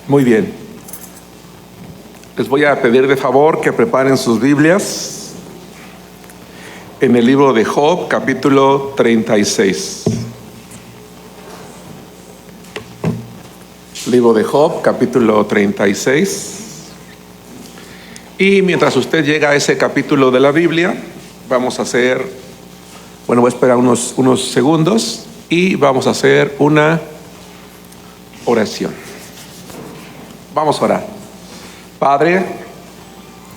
Muy bien. Les voy a pedir de favor que preparen sus Biblias en el libro de Job, capítulo 36. Libro de Job, capítulo 36. Y mientras usted llega a ese capítulo de la Biblia, vamos a hacer, voy a esperar unos segundos y vamos a hacer una oración. Vamos a orar. Padre,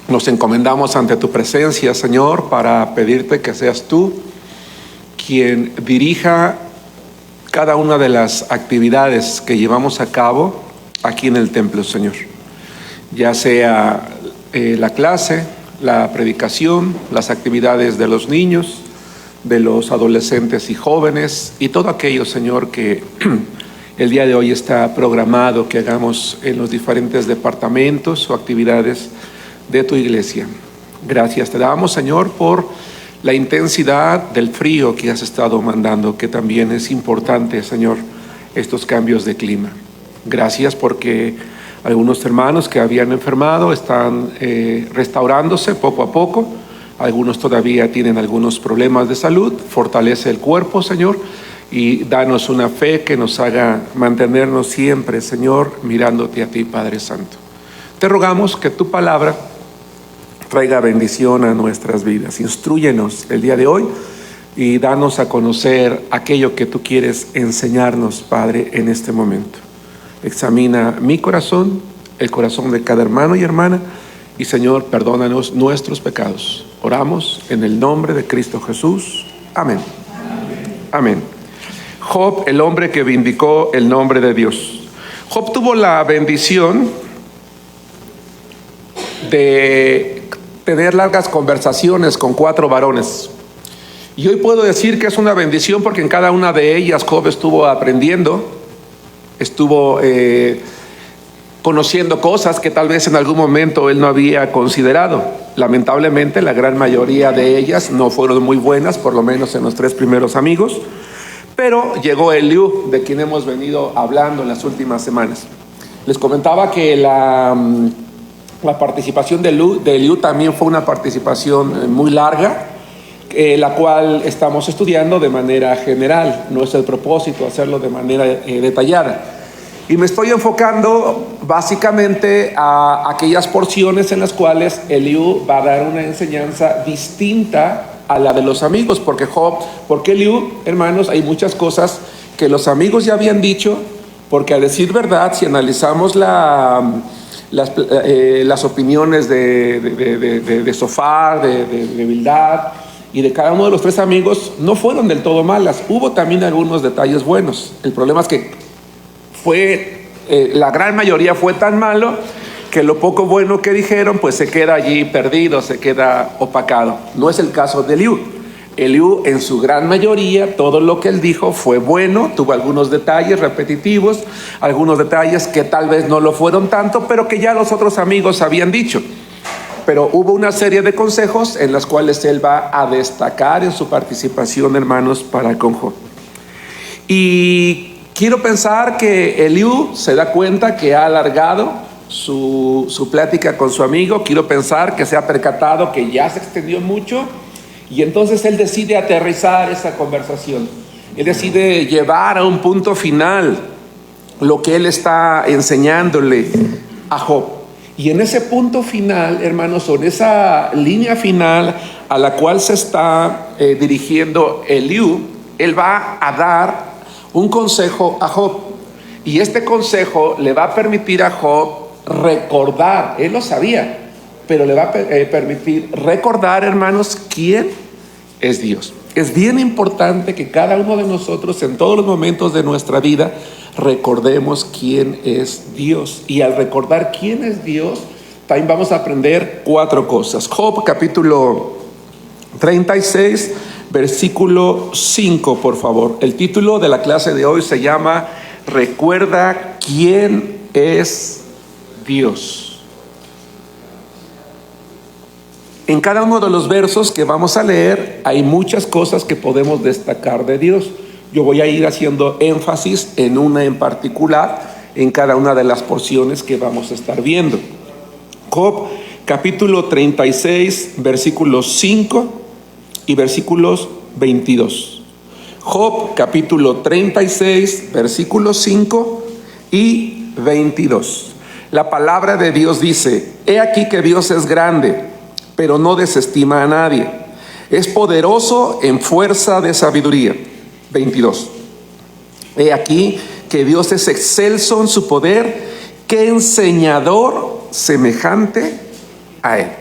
nos encomendamos ante tu presencia, Señor, para pedirte que seas tú quien dirija cada una de las actividades que llevamos a cabo aquí en el templo, Señor. Ya sea la clase, la predicación, las actividades de los niños, de los adolescentes y jóvenes y todo aquello, Señor, que el día de hoy está programado que hagamos en los diferentes departamentos o actividades de tu iglesia. Gracias te damos, Señor, por la intensidad del frío que has estado mandando, que también es importante, Señor, estos cambios de clima. Gracias porque algunos hermanos que habían enfermado están restaurándose poco a poco. Algunos todavía tienen algunos problemas de salud. Fortalece el cuerpo, Señor, y danos una fe que nos haga mantenernos siempre, Señor, mirándote a ti, Padre Santo. Te rogamos que tu palabra traiga bendición a nuestras vidas. Instrúyenos el día de hoy y danos a conocer aquello que tú quieres enseñarnos, Padre, en este momento. Examina mi corazón, el corazón de cada hermano y hermana, y Señor, perdónanos nuestros pecados. Oramos en el nombre de Cristo Jesús. Amén. Amén. Job, el hombre que vindicó el nombre de Dios. Job tuvo la bendición de tener largas conversaciones con 4 varones. Y hoy puedo decir que es una bendición porque en cada una de ellas Job estuvo aprendiendo, estuvo conociendo cosas que tal vez en algún momento él no había considerado. Lamentablemente la gran mayoría de ellas no fueron muy buenas, por lo menos en los 3 primeros amigos. Pero llegó Eliú, de quien hemos venido hablando en las últimas semanas. Les comentaba que la participación de Eliú también fue una participación muy larga, la cual estamos estudiando de manera general. No es el propósito hacerlo de manera detallada. Y me estoy enfocando básicamente a aquellas porciones en las cuales Eliú va a dar una enseñanza distinta a la de los amigos, porque Eliú, hermanos, hay muchas cosas que los amigos ya habían dicho, porque a decir verdad, si analizamos las opiniones de Sofar, de Bildad y de cada uno de los 3 amigos, no fueron del todo malas. Hubo también algunos detalles buenos. El problema es que la gran mayoría fue tan malo que lo poco bueno que dijeron pues se queda allí perdido, se queda opacado. No es el caso de Eliú. Eliú, en su gran mayoría, todo lo que él dijo fue bueno. Tuvo algunos detalles repetitivos, algunos detalles que tal vez no lo fueron tanto, pero que ya los otros amigos habían dicho. Pero hubo una serie de consejos en las cuales él va a destacar en su participación, hermanos, para con Job. Y quiero pensar que Eliú se da cuenta que ha alargado su plática con su amigo. Quiero pensar que se ha percatado que ya se extendió mucho, y entonces él decide aterrizar esa conversación. Él decide llevar a un punto final lo que él está enseñándole a Job. Y en ese punto final, hermanos, o en esa línea final a la cual se está dirigiendo Eliú, él va a dar un consejo a Job. Y este consejo le va a permitir a Job recordar, él lo sabía, pero le va a permitir recordar, hermanos, quién es Dios. Es bien importante que cada uno de nosotros en todos los momentos de nuestra vida recordemos quién es Dios. Y al recordar quién es Dios, también vamos a aprender 4 cosas. Job capítulo 36, versículo 5, por favor. El título de la clase de hoy se llama Recuerda quién es Dios. En cada uno de los versos que vamos a leer hay muchas cosas que podemos destacar de Dios. Yo voy a ir haciendo énfasis en una en particular en cada una de las porciones que vamos a estar viendo. Job capítulo 36, versículos 5 y versículos 22. Job capítulo 36, versículos 5 y 22. La palabra de Dios dice: he aquí que Dios es grande, pero no desestima a nadie. Es poderoso en fuerza de sabiduría. 22. He aquí que Dios es excelso en su poder, que enseñador semejante a él.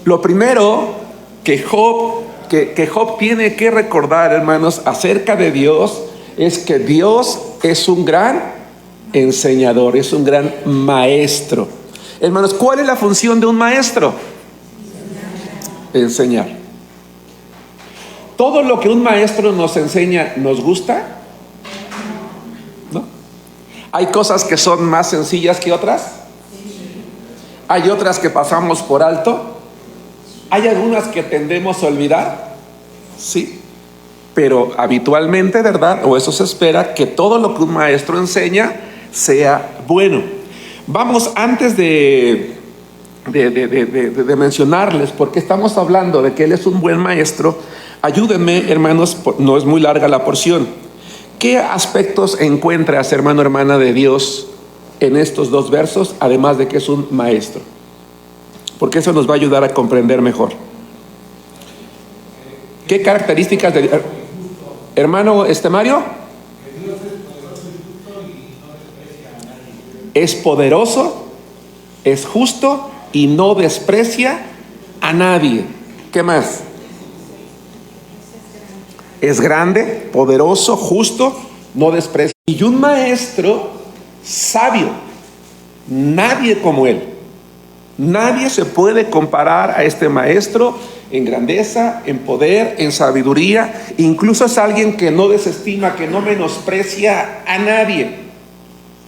Lo primero que Job tiene que recordar, hermanos, acerca de Dios, es que Dios es un gran enseñador, es un gran maestro. Hermanos, ¿cuál es la función de un maestro? Enseñar. ¿Todo lo que un maestro nos enseña nos gusta? ¿No? ¿Hay cosas que son más sencillas que otras? ¿Hay otras que pasamos por alto? ¿Hay algunas que tendemos a olvidar? Sí. Pero habitualmente, ¿verdad? O eso se espera, que todo lo que un maestro enseña sea bueno. Vamos, antes de mencionarles por qué estamos hablando de que Él es un buen maestro, ayúdenme, hermanos, no es muy larga la porción. ¿Qué aspectos encuentras, hermano, hermana, de Dios en estos dos versos, además de que es un maestro? Porque eso nos va a ayudar a comprender mejor. ¿Qué características de hermano Mario? Es poderoso, es justo y no desprecia a nadie. ¿Qué más? Es grande, poderoso, justo, no desprecia. Y un maestro sabio. Nadie como él. Nadie se puede comparar a este maestro en grandeza, en poder, en sabiduría. Incluso es alguien que no desestima, que no menosprecia a nadie,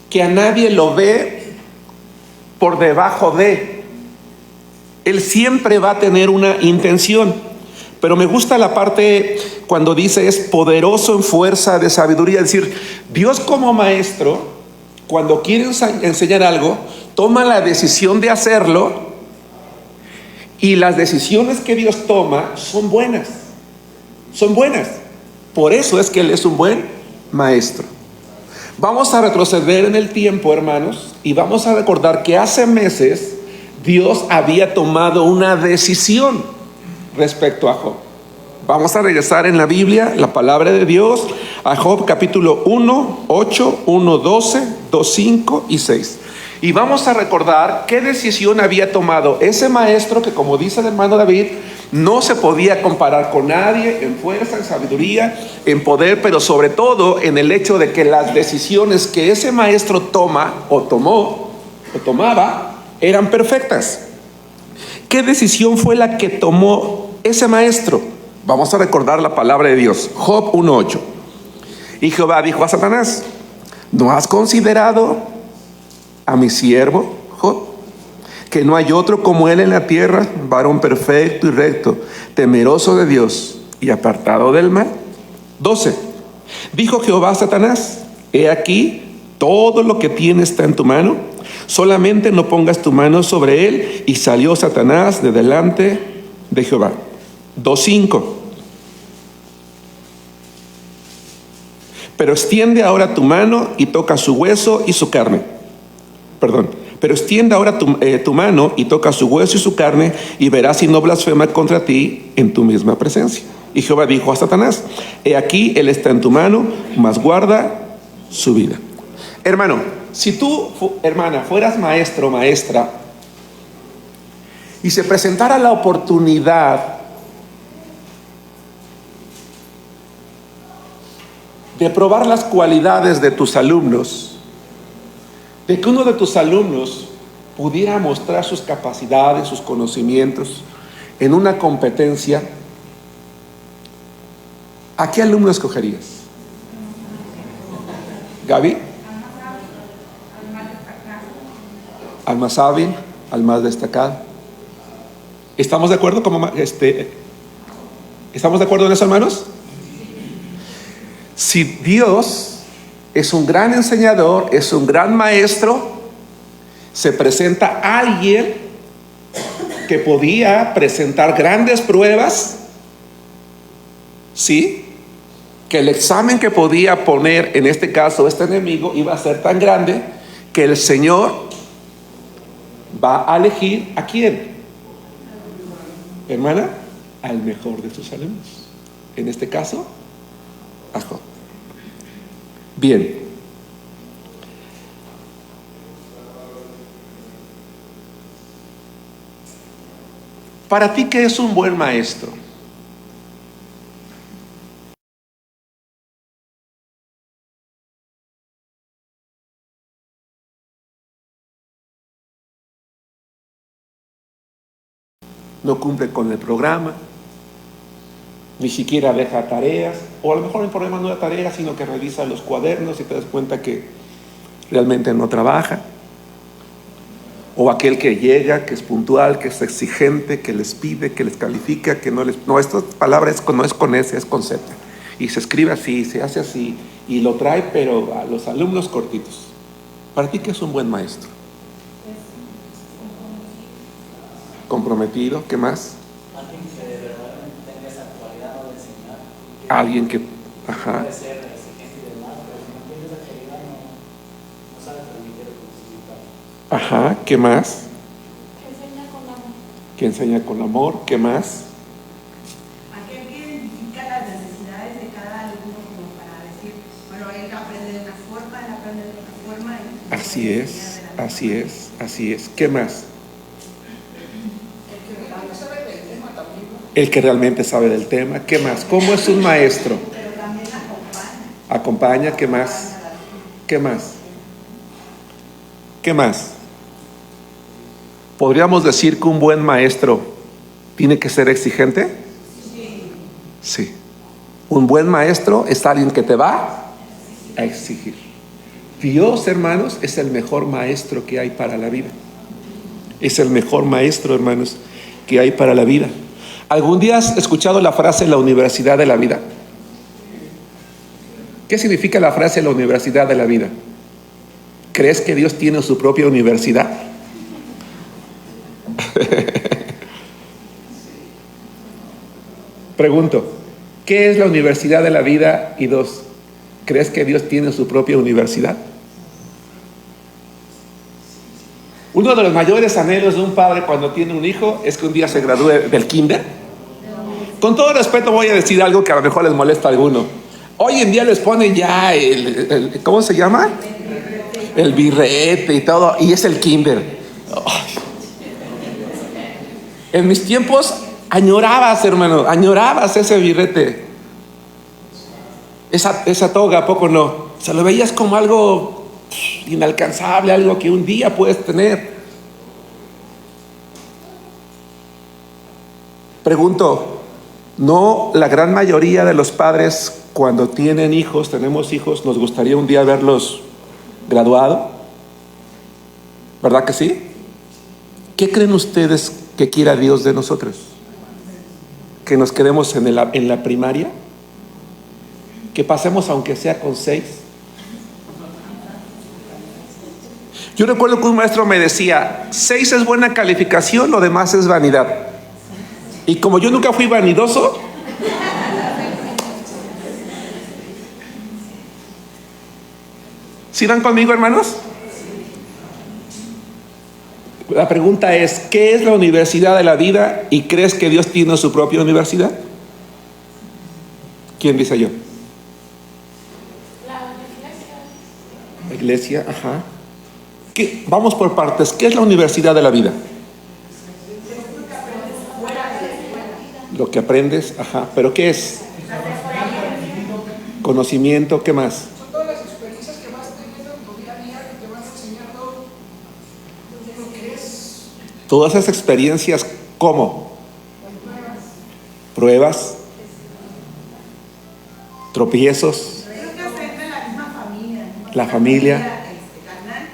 que a nadie lo ve por debajo de. Él siempre va a tener una intención. Pero me gusta la parte cuando dice es poderoso en fuerza de sabiduría. Es decir, Dios como maestro, cuando quiere enseñar algo, toma la decisión de hacerlo, y las decisiones que Dios toma son buenas. Son buenas. Por eso es que Él es un buen maestro. Vamos a retroceder en el tiempo, hermanos, y vamos a recordar que hace meses Dios había tomado una decisión respecto a Job. Vamos a regresar en la Biblia, la palabra de Dios, a Job capítulo 1, 8, 1, 12, 2, 5 y 6. Y vamos a recordar qué decisión había tomado ese maestro que, como dice el hermano David, no se podía comparar con nadie en fuerza, en sabiduría, en poder, pero sobre todo en el hecho de que las decisiones que ese maestro tomaba eran perfectas. ¿Qué decisión fue la que tomó ese maestro? Vamos a recordar la palabra de Dios. Job 1:8. Y Jehová dijo a Satanás: ¿no has considerado a mi siervo Job, que no hay otro como él en la tierra, varón perfecto y recto, temeroso de Dios y apartado del mal? 12. Dijo Jehová a Satanás: he aquí, todo lo que tienes está en tu mano, solamente no pongas tu mano sobre él. Y salió Satanás de delante de Jehová. 2:5. Pero extiende ahora tu mano y toca su hueso y su carne. Pero extiende ahora tu mano y toca su hueso y su carne, y verás si no blasfema contra ti en tu misma presencia. Y Jehová dijo a Satanás: he aquí, él está en tu mano, mas guarda su vida. Hermano, si tú, hermana, fueras maestro o maestra, y se presentara la oportunidad de probar las cualidades de tus alumnos, de que uno de tus alumnos pudiera mostrar sus capacidades, sus conocimientos en una competencia, ¿a qué alumno escogerías? ¿Gaby? Al más hábil, al más destacado. ¿Estamos de acuerdo? ¿Estamos de acuerdo en eso, hermanos? Si Dios es un gran enseñador, es un gran maestro. Se presenta alguien que podía presentar grandes pruebas, ¿sí? Que el examen que podía poner, en este caso, este enemigo, iba a ser tan grande que el Señor va a elegir ¿a quién? Hermana, al mejor de sus alumnos. En este caso, a Job. Bien. Para ti, ¿qué es un buen maestro? No cumple con el programa, ni siquiera deja tareas, o a lo mejor el problema no es la tarea, sino que revisa los cuadernos y te das cuenta que realmente no trabaja. O aquel que llega, que es puntual, que es exigente, que les pide, que les califica, que no les... No, esta palabra no es con S, es con Z. Y se escribe así, se hace así, y lo trae, pero a los alumnos cortitos. ¿Para ti qué es un buen maestro? Comprometido, ¿qué más? Alguien que de verdad tenga esa cualidad de enseñar. Alguien que... Ajá. Puede ser exigente y demás, pero si no tiene esa calidad no sabe transmitir lo que necesita. Ajá, ¿qué más? Que enseña con amor. Que enseña con amor, ¿qué más? Aquel que identifica las necesidades de cada alumno como para decir, bueno, él aprende de una forma, él aprende de otra forma. Así es, así es, así es. ¿Qué más? El que realmente sabe del tema. ¿Qué más? ¿Cómo es un maestro? Pero también acompaña. Acompaña, ¿qué más? ¿Qué más? ¿Qué más? ¿Podríamos decir que un buen maestro tiene que ser exigente? Sí. Un buen maestro es alguien que te va a exigir. Dios, hermanos, es el mejor maestro que hay para la vida. Es el mejor maestro, hermanos, que hay para la vida. ¿Algún día has escuchado la frase la universidad de la vida? ¿Qué significa la frase la universidad de la vida? ¿Crees que Dios tiene su propia universidad? Pregunto, ¿qué es la universidad de la vida? Y dos, ¿crees que Dios tiene su propia universidad? Uno de los mayores anhelos de un padre cuando tiene un hijo es que un día se gradúe del kinder. Con todo respeto voy a decir algo que a lo mejor les molesta a alguno. Hoy en día les ponen ya ¿cómo se llama? El birrete y todo, y es el kinder. Ay. En mis tiempos añorabas, hermano, añorabas ese birrete. Esa toga, ¿a poco no? Se lo veías como algo inalcanzable, algo que un día puedes tener. Pregunto, ¿no la gran mayoría de los padres cuando tienen hijos, tenemos hijos, nos gustaría un día verlos graduado? ¿Verdad que sí? ¿Qué creen ustedes que quiera Dios de nosotros? ¿Que nos quedemos en la primaria? ¿Que pasemos aunque sea con 6? Yo recuerdo que un maestro me decía, 6 es buena calificación, lo demás es vanidad. Y como yo nunca fui vanidoso, ¿sí van conmigo, hermanos? La pregunta es, ¿qué es la universidad de la vida? ¿Y crees que Dios tiene su propia universidad? ¿Quién dice yo? La iglesia, ajá. Vamos por partes. ¿Qué es la universidad de la vida? Lo que aprendes, ajá. ¿Pero qué es? Conocimiento, ¿qué más? Son todas las experiencias que vas teniendo en tu día a día que te van enseñando lo que es. Todas esas experiencias, ¿cómo? Pruebas, tropiezos, Creo que afecta a la misma familia. la familia, Carnal,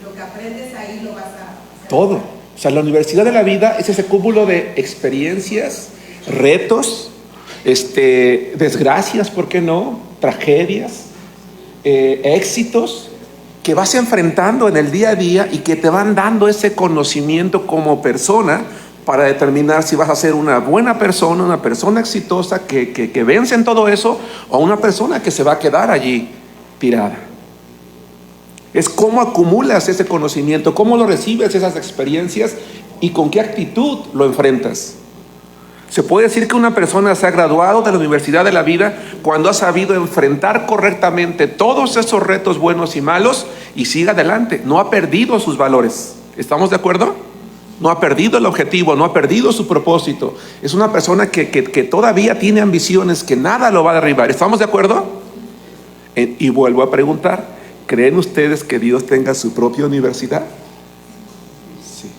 lo que aprendes ahí lo vas a... todo. O sea, la universidad de la vida es ese cúmulo de experiencias, retos, desgracias, ¿por qué no? Tragedias, éxitos que vas enfrentando en el día a día y que te van dando ese conocimiento como persona para determinar si vas a ser una buena persona, una persona exitosa que vence en todo eso, o una persona que se va a quedar allí tirada. Es cómo acumulas ese conocimiento, cómo lo recibes, esas experiencias, y con qué actitud lo enfrentas. Se puede decir que una persona se ha graduado de la universidad de la vida cuando ha sabido enfrentar correctamente todos esos retos buenos y malos y sigue adelante. No ha perdido sus valores. ¿Estamos de acuerdo? No ha perdido el objetivo, no ha perdido su propósito. Es una persona que todavía tiene ambiciones, que nada lo va a derribar. ¿Estamos de acuerdo? Y vuelvo a preguntar, ¿creen ustedes que Dios tenga su propia universidad? Sí.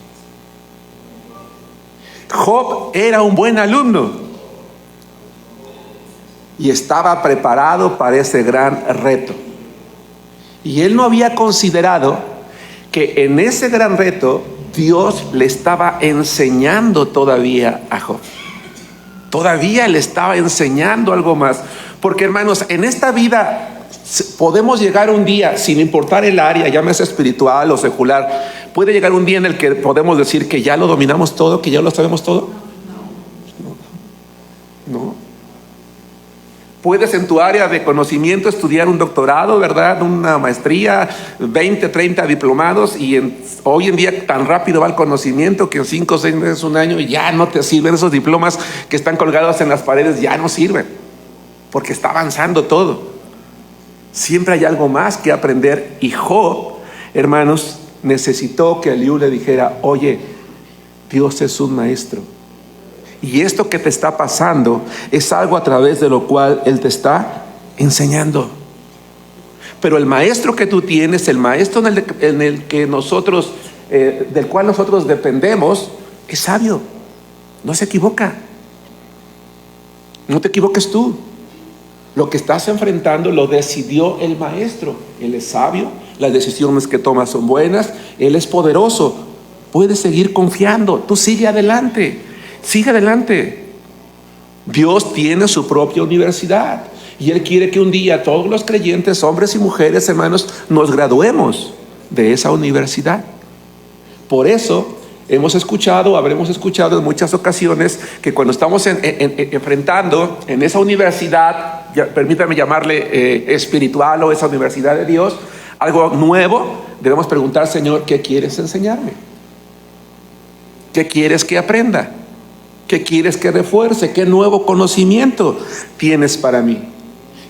Job era un buen alumno y estaba preparado para ese gran reto. Y él no había considerado que en ese gran reto Dios le estaba enseñando todavía a Job. Todavía le estaba enseñando algo más. Porque, hermanos, en esta vida podemos llegar un día, sin importar el área, llámese espiritual o secular, puede llegar un día en el que podemos decir que ya lo dominamos todo, que ya lo sabemos todo. No. Puedes en tu área de conocimiento estudiar un doctorado, ¿verdad? Una maestría, 20, 30 diplomados, y hoy en día tan rápido va el conocimiento que en 5 o 6 meses, un año, ya no te sirven esos diplomas que están colgados en las paredes, ya no sirven, porque está avanzando todo. Siempre hay algo más que aprender. Y Job, hermanos, necesitó que Eliú le dijera: oye, Dios es un maestro, y esto que te está pasando es algo a través de lo cual Él te está enseñando. Pero el maestro que tú tienes, el maestro en el que nosotros, del cual nosotros dependemos, es sabio, no se equivoca. No te equivoques tú. Lo que estás enfrentando lo decidió el maestro. Él es sabio, las decisiones que toma son buenas, Él es poderoso. Puedes seguir confiando, tú sigue adelante, sigue adelante. Dios tiene su propia universidad y Él quiere que un día todos los creyentes, hombres y mujeres, hermanos, nos graduemos de esa universidad. Por eso habremos escuchado en muchas ocasiones que cuando estamos enfrentando en esa universidad, permítame llamarle espiritual, o esa universidad de Dios, algo nuevo, debemos preguntar: Señor, ¿qué quieres enseñarme? ¿Qué quieres que aprenda? ¿Qué quieres que refuerce? ¿Qué nuevo conocimiento tienes para mí?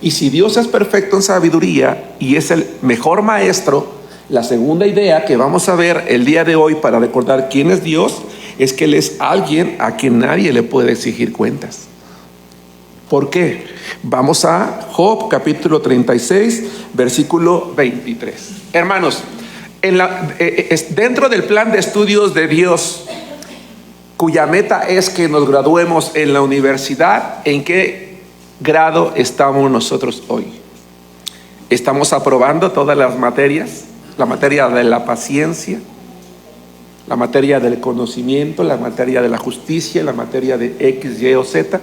Y si Dios es perfecto en sabiduría y es el mejor maestro, la segunda idea que vamos a ver el día de hoy para recordar quién es Dios es que Él es alguien a quien nadie le puede exigir cuentas. ¿Por qué? Vamos a Job capítulo 36, versículo 23. Hermanos, dentro del plan de estudios de Dios, cuya meta es que nos graduemos en la universidad, ¿en qué grado estamos nosotros hoy? ¿Estamos aprobando todas las materias? La materia de la paciencia, la materia del conocimiento, la materia de la justicia, la materia de X, Y o Z.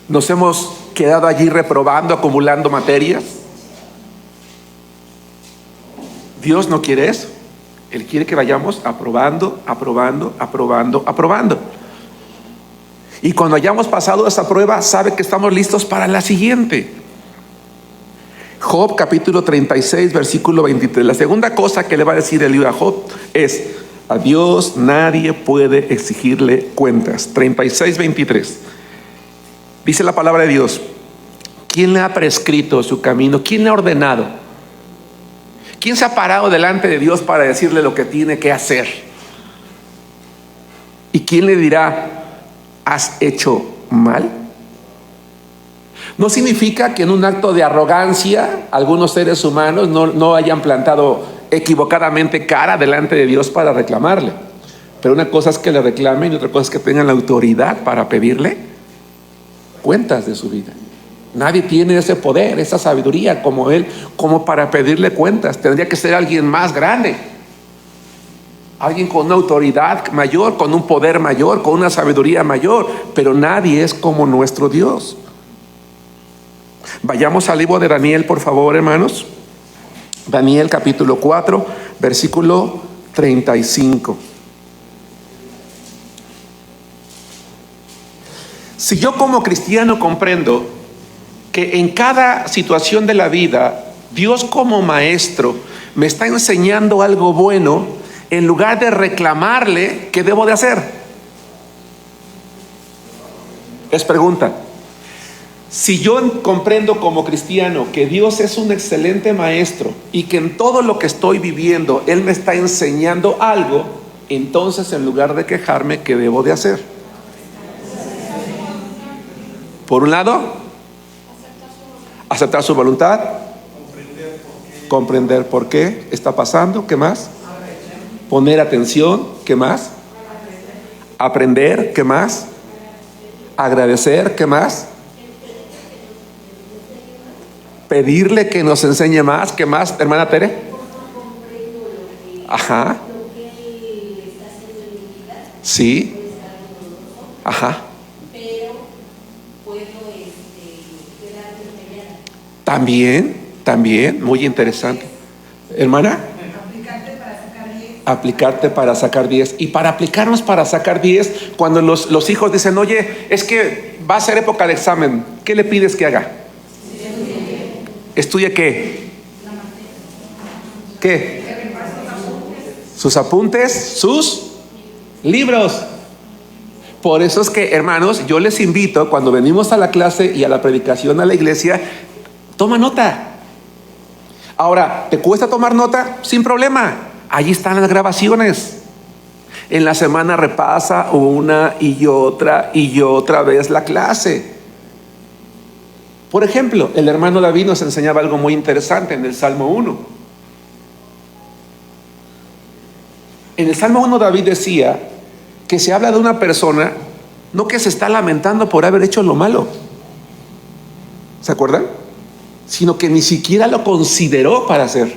Nos hemos quedado allí reprobando, acumulando materias. Dios no quiere eso. Él quiere que vayamos aprobando. Y cuando hayamos pasado esa prueba, sabe que estamos listos para la siguiente. Job capítulo 36, versículo 23. La segunda cosa que le va a decir Eliú a Job es: a Dios nadie puede exigirle cuentas. 36, 23. Dice la palabra de Dios: ¿quién le ha prescrito su camino? ¿Quién le ha ordenado? ¿Quién se ha parado delante de Dios para decirle lo que tiene que hacer? ¿Y quién le dirá: has hecho mal? No significa que en un acto de arrogancia algunos seres humanos no hayan plantado equivocadamente cara delante de Dios para reclamarle. Pero una cosa es que le reclamen y otra cosa es que tengan la autoridad para pedirle cuentas de su vida. Nadie tiene ese poder, esa sabiduría como Él, como para pedirle cuentas. Tendría que ser alguien más grande, alguien con una autoridad mayor, con un poder mayor, con una sabiduría mayor. Pero nadie es como nuestro Dios. Vayamos al libro de Daniel, por favor, hermanos. Daniel capítulo 4, versículo 35. Si yo como cristiano comprendo que en cada situación de la vida, Dios como maestro me está enseñando algo bueno, en lugar de reclamarle, ¿qué debo de hacer? Es pregunta. Si yo comprendo como cristiano que Dios es un excelente maestro y que en todo lo que estoy viviendo Él me está enseñando algo, entonces en lugar de quejarme, ¿qué debo de hacer? Por un lado, aceptar su voluntad, comprender por qué está pasando, ¿qué más? Poner atención, ¿qué más? Aprender, ¿qué más? Agradecer, ¿qué más? Pedirle que nos enseñe más, ¿qué más, hermana Tere? Ajá. Sí. Ajá. También, muy interesante. Hermana. Aplicarte para sacar 10. Y para aplicarnos para sacar 10, cuando los hijos dicen, oye, es que va a ser época de examen, ¿qué le pides que haga? ¿Estudie qué? ¿Qué? Sus apuntes, sus libros. Por eso es que, hermanos, yo les invito, cuando venimos a la clase y a la predicación a la iglesia, toma nota. Ahora, ¿te cuesta tomar nota? Sin problema. Allí están las grabaciones. En la semana repasa una y otra vez la clase. Por ejemplo, el hermano David nos enseñaba algo muy interesante en el Salmo 1. En el Salmo 1 David decía que se habla de una persona, no que se está lamentando por haber hecho lo malo, ¿se acuerdan? Sino que ni siquiera lo consideró para hacer,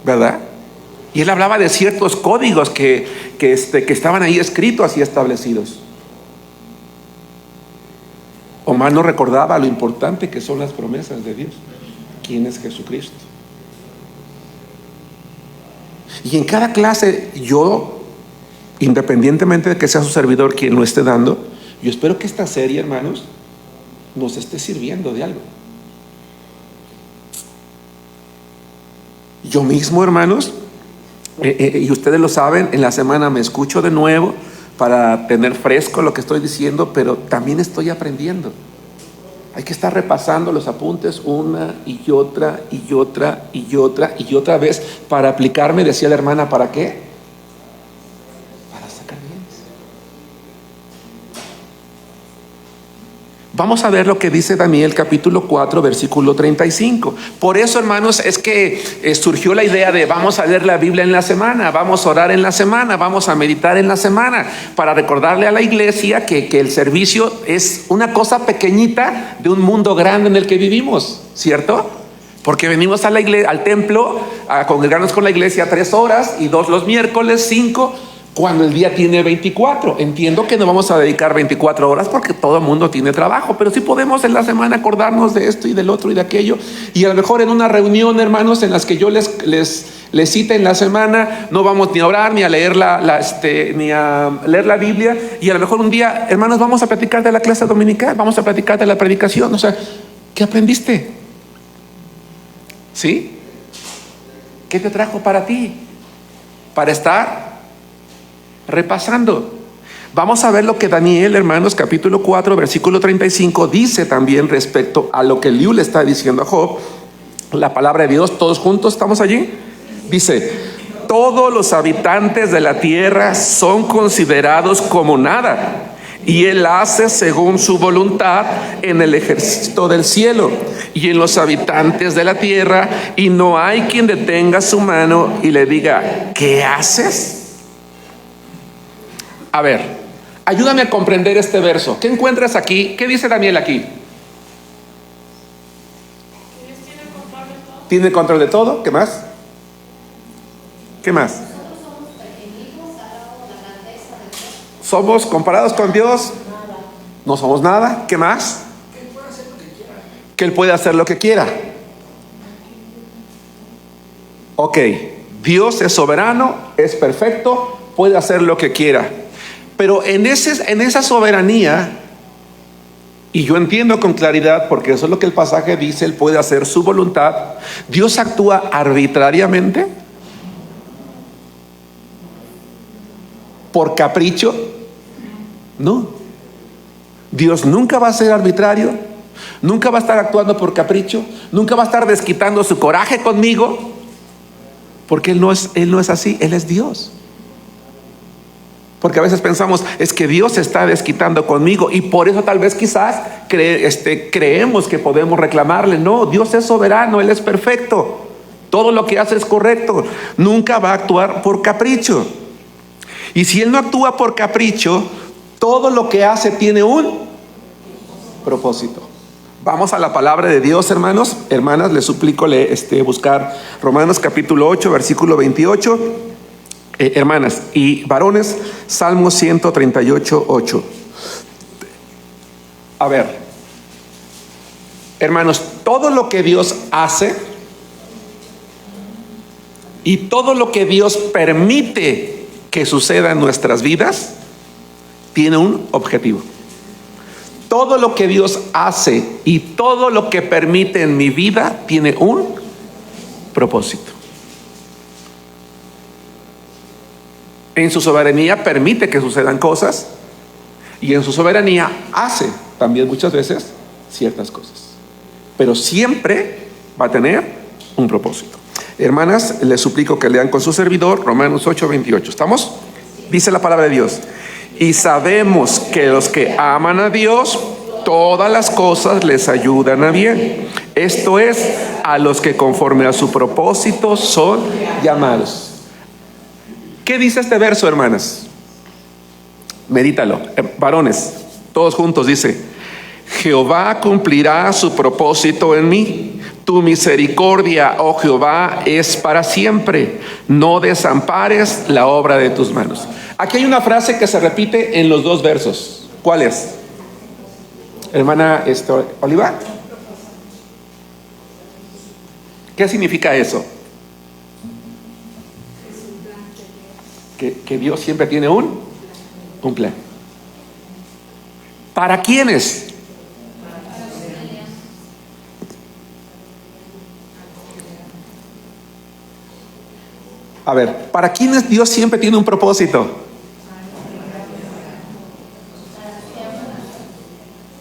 ¿verdad? Y él hablaba de ciertos códigos que estaban ahí escritos y establecidos. Omar no recordaba lo importante que son las promesas de Dios. ¿Quién es Jesucristo? Y en cada clase yo, independientemente de que sea su servidor quien lo esté dando, yo espero que esta serie, hermanos, nos esté sirviendo de algo. Yo mismo, hermanos, y ustedes lo saben, en la semana me escucho de nuevo para tener fresco lo que estoy diciendo, pero también estoy aprendiendo. Hay que estar repasando los apuntes una y otra vez para aplicarme. Decía la hermana, ¿para qué? Para sacar 10. Vamos a ver lo que dice Daniel capítulo 4 versículo 35. Por eso, hermanos, es que surgió la idea de vamos a leer la Biblia en la semana, vamos a orar en la semana, vamos a meditar en la semana, para recordarle a la iglesia que el servicio es una cosa pequeñita de un mundo grande en el que vivimos, ¿cierto? Porque venimos a la iglesia, al templo, a congregarnos con la iglesia 3 horas y 2 los miércoles, 5 cuando el día tiene 24. Entiendo que no vamos a dedicar 24 horas porque todo el mundo tiene trabajo, pero sí podemos en la semana acordarnos de esto y del otro y de aquello. Y a lo mejor en una reunión, hermanos, en las que yo les cite en la semana, no vamos ni a orar ni a leer ni a leer la Biblia. Y a lo mejor un día, hermanos, vamos a platicar de la clase dominical, vamos a platicar de la predicación. O sea, ¿qué aprendiste? ¿Sí? ¿Qué te trajo para ti? Para estar repasando. Vamos a ver lo que Daniel, hermanos, capítulo 4, versículo 35 dice también respecto a lo que Eliú le está diciendo a Job. La palabra de Dios, todos juntos, ¿estamos allí? Dice: todos los habitantes de la tierra son considerados como nada, y Él hace según su voluntad en el ejército del cielo y en los habitantes de la tierra, y no hay quien detenga su mano y le diga, ¿qué haces? A ver, ayúdame a comprender este verso. ¿Qué encuentras aquí? ¿Qué dice Daniel aquí? Dios tiene control de todo. ¿Tiene control de todo? ¿Qué más? ¿Qué más? Somos comparados con Dios, no somos nada. ¿Qué más? Que Él puede hacer que Él puede hacer lo que quiera. Ok, Dios es soberano, es perfecto, puede hacer lo que quiera. Pero en esa soberanía, y yo entiendo con claridad, porque eso es lo que el pasaje dice, Él puede hacer su voluntad. ¿Dios actúa arbitrariamente? ¿Por capricho? No. Dios nunca va a ser arbitrario, nunca va a estar actuando por capricho, nunca va a estar desquitando su coraje conmigo, porque Él no es así, Él es Dios. Porque a veces pensamos, es que Dios se está desquitando conmigo, y por eso tal vez quizás creemos que podemos reclamarle. No, Dios es soberano, Él es perfecto, todo lo que hace es correcto, nunca va a actuar por capricho. Y si Él no actúa por capricho, todo lo que hace tiene un propósito. Vamos a la palabra de Dios, hermanos. Hermanas, les suplico buscar Romanos capítulo 8, versículo 28. Hermanas y varones, Salmo 138, 8. A ver, hermanos, todo lo que Dios hace y todo lo que Dios permite que suceda en nuestras vidas tiene un objetivo. Todo lo que Dios hace y todo lo que permite en mi vida tiene un propósito. En su soberanía permite que sucedan cosas, y en su soberanía hace también muchas veces ciertas cosas, pero siempre va a tener un propósito. Hermanas, les suplico que lean con su servidor Romanos 8, 28. ¿Estamos? Dice la palabra de Dios: y sabemos que los que aman a Dios, todas las cosas les ayudan a bien. Esto es, a los que conforme a su propósito son llamados. ¿Qué dice este verso, hermanas? Medítalo. Varones, todos juntos, dice: Jehová cumplirá su propósito en mí. Tu misericordia, oh Jehová, es para siempre. No desampares la obra de tus manos. Aquí hay una frase que se repite en los dos versos. ¿Cuál es? Hermana Oliva. ¿Qué significa eso? Que Dios siempre tiene un plan. ¿Para quiénes? A ver, ¿para quiénes Dios siempre tiene un propósito?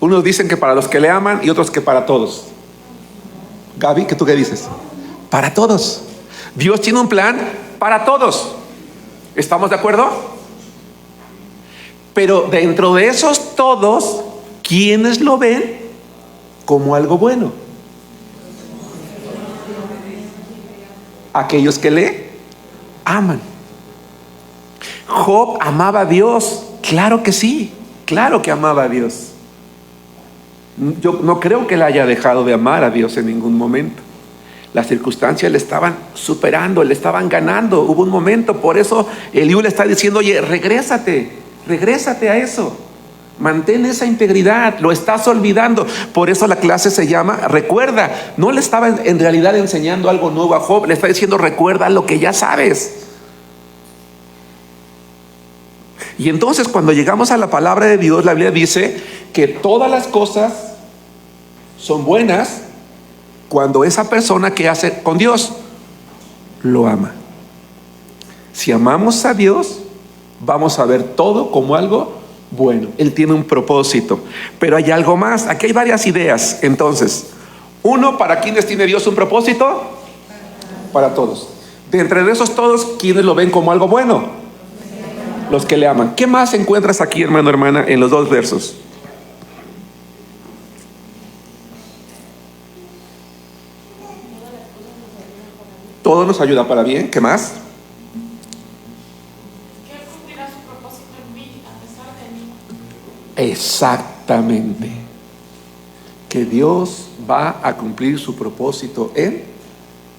Unos dicen que para los que le aman y otros que para todos. Gaby, ¿tú qué dices? Para todos. Dios tiene un plan para todos. ¿Estamos de acuerdo? Pero dentro de esos todos, ¿quiénes lo ven como algo bueno? Aquellos que le aman. Job amaba a Dios. Claro que sí, claro que amaba a Dios. Yo no creo que él haya dejado de amar a Dios en ningún momento. Las circunstancias le estaban superando, le estaban ganando. Hubo un momento, por eso Eliú le está diciendo: oye, regrésate a eso. Mantén esa integridad, lo estás olvidando. Por eso la clase se llama Recuerda. No le estaba en realidad enseñando algo nuevo a Job, le está diciendo: recuerda lo que ya sabes. Y entonces, cuando llegamos a la palabra de Dios, la Biblia dice que todas las cosas son buenas cuando esa persona que hace con Dios lo ama. Si amamos a Dios, vamos a ver todo como algo bueno. Él tiene un propósito, pero hay algo más. Aquí hay varias ideas. Entonces, uno, ¿para quiénes tiene Dios un propósito? Para todos. De entre esos todos, ¿quiénes lo ven como algo bueno? Los que le aman. ¿Qué más encuentras aquí, hermano, hermana, en los dos versos? Todo nos ayuda para bien. ¿Qué más? Que Él cumplirá su propósito en mí, a pesar de mí. Exactamente. Que Dios va a cumplir su propósito en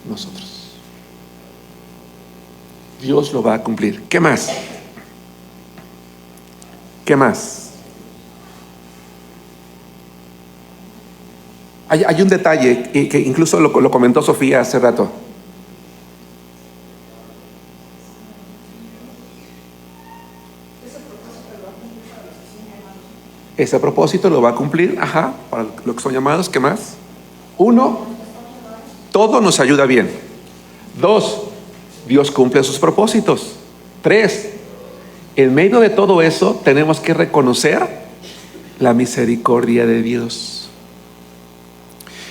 nosotros. Dios lo va a cumplir. ¿Qué más? ¿Qué más? Hay un detalle que incluso lo comentó Sofía hace rato. Ese propósito lo va a cumplir, para lo que son llamados. ¿Qué más? 1, todo nos ayuda bien. 2, Dios cumple sus propósitos. 3, en medio de todo eso tenemos que reconocer la misericordia de Dios.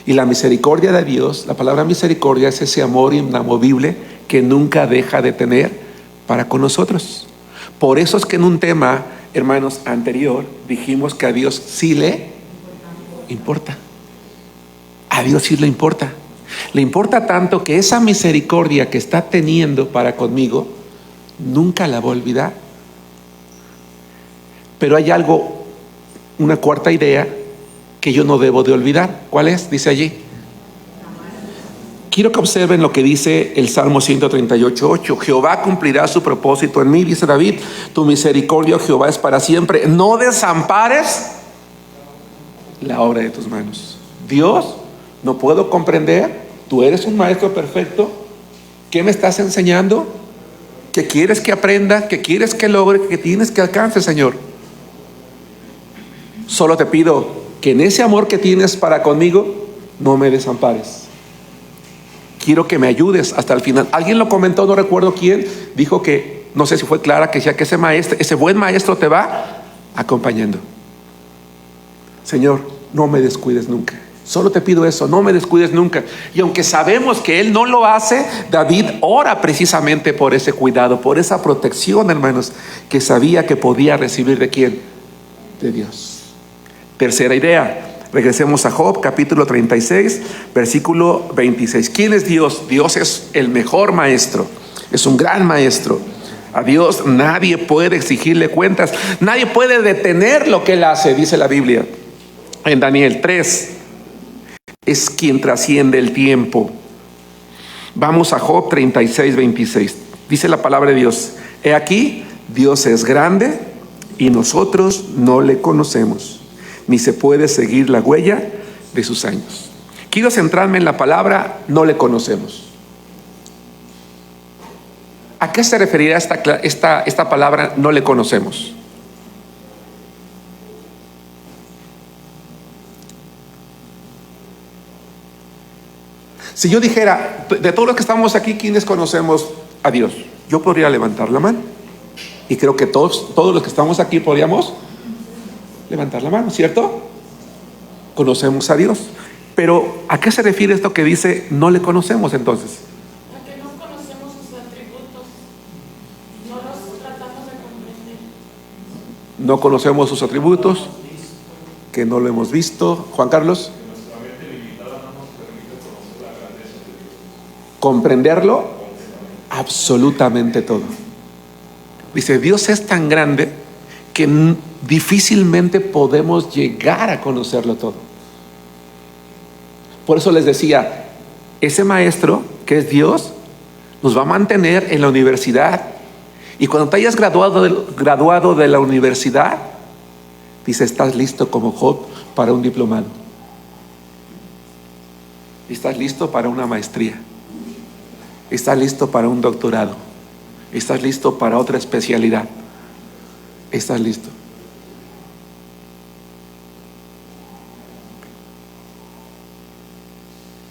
Y la misericordia de Dios, la palabra misericordia es ese amor inamovible que nunca deja de tener para con nosotros. Por eso es que en un tema, hermanos, anterior, dijimos que a Dios sí le importa. A Dios sí le importa. Le importa tanto que esa misericordia que está teniendo para conmigo, nunca la va a olvidar. Pero hay algo, una cuarta idea que yo no debo de olvidar. ¿Cuál es? Dice allí. Quiero que observen lo que dice el Salmo 138:8. Jehová cumplirá su propósito en mí, dice David. Tu misericordia, Jehová, es para siempre. No desampares la obra de tus manos. Dios, no puedo comprender. Tú eres un maestro perfecto. ¿Qué me estás enseñando? ¿Qué quieres que aprenda? ¿Qué quieres que logre? ¿Qué tienes que alcance, Señor? Solo te pido que en ese amor que tienes para conmigo, no me desampares. Quiero que me ayudes hasta el final. Alguien lo comentó, no recuerdo quién, dijo que, no sé si fue Clara, que decía que ese buen maestro te va acompañando. Señor, no me descuides nunca. Solo te pido eso, no me descuides nunca. Y aunque sabemos que Él no lo hace, David ora precisamente por ese cuidado, por esa protección, hermanos, que sabía que podía recibir ¿de quién? De Dios. Tercera idea, regresemos a Job, capítulo 36, versículo 26. ¿Quién es Dios? Dios es el mejor maestro, es un gran maestro. A Dios nadie puede exigirle cuentas, nadie puede detener lo que Él hace, dice la Biblia. En Daniel 3, es quien trasciende el tiempo. Vamos a Job 36, 26. Dice la palabra de Dios: he aquí, Dios es grande y nosotros no le conocemos, ni se puede seguir la huella de sus años. Quiero centrarme en la palabra no le conocemos. ¿A qué se referirá esta palabra no le conocemos? Si yo dijera, de todos los que estamos aquí, ¿quiénes conocemos a Dios? Yo podría levantar la mano. Y creo que todos los que estamos aquí podríamos levantar la mano, ¿cierto? Conocemos a Dios. Pero ¿a qué se refiere esto que dice no le conocemos entonces? A que no conocemos sus atributos, no los tratamos de comprender. No conocemos sus atributos, que no lo hemos visto. Juan Carlos. Comprenderlo absolutamente todo. Dice, Dios es tan grande que difícilmente podemos llegar a conocerlo todo. Por eso les decía, ese maestro que es Dios nos va a mantener en la universidad, y cuando te hayas graduado de la universidad, dice, estás listo como Job para un diplomado, estás listo para una maestría, estás listo para un doctorado, estás listo para otra especialidad, estás listo.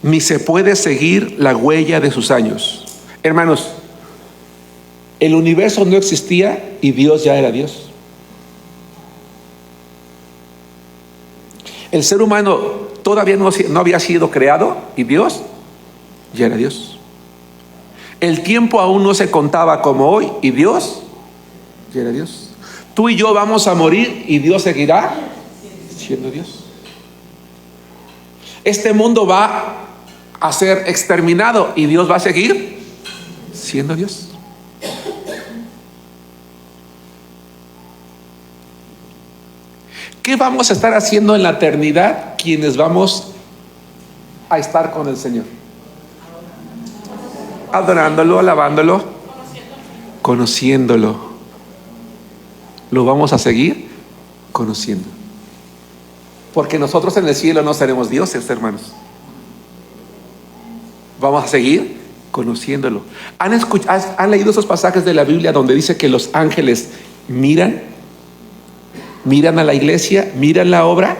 Ni se puede seguir la huella de sus años. Hermanos, el universo no existía y Dios ya era Dios. El ser humano todavía no había sido creado y Dios ya era Dios. El tiempo aún no se contaba como hoy y Dios ya era Dios. Tú y yo vamos a morir y Dios seguirá siendo Dios. Este mundo va a ser exterminado y Dios va a seguir siendo Dios. ¿Qué vamos a estar haciendo en la eternidad quienes vamos a estar con el Señor? Adorándolo, alabándolo, conociéndolo. Lo vamos a seguir conociendo. Porque nosotros en el cielo no seremos dioses, hermanos. Vamos a seguir conociéndolo. ¿Han leído esos pasajes de la Biblia donde dice que los ángeles miran a la iglesia, miran la obra?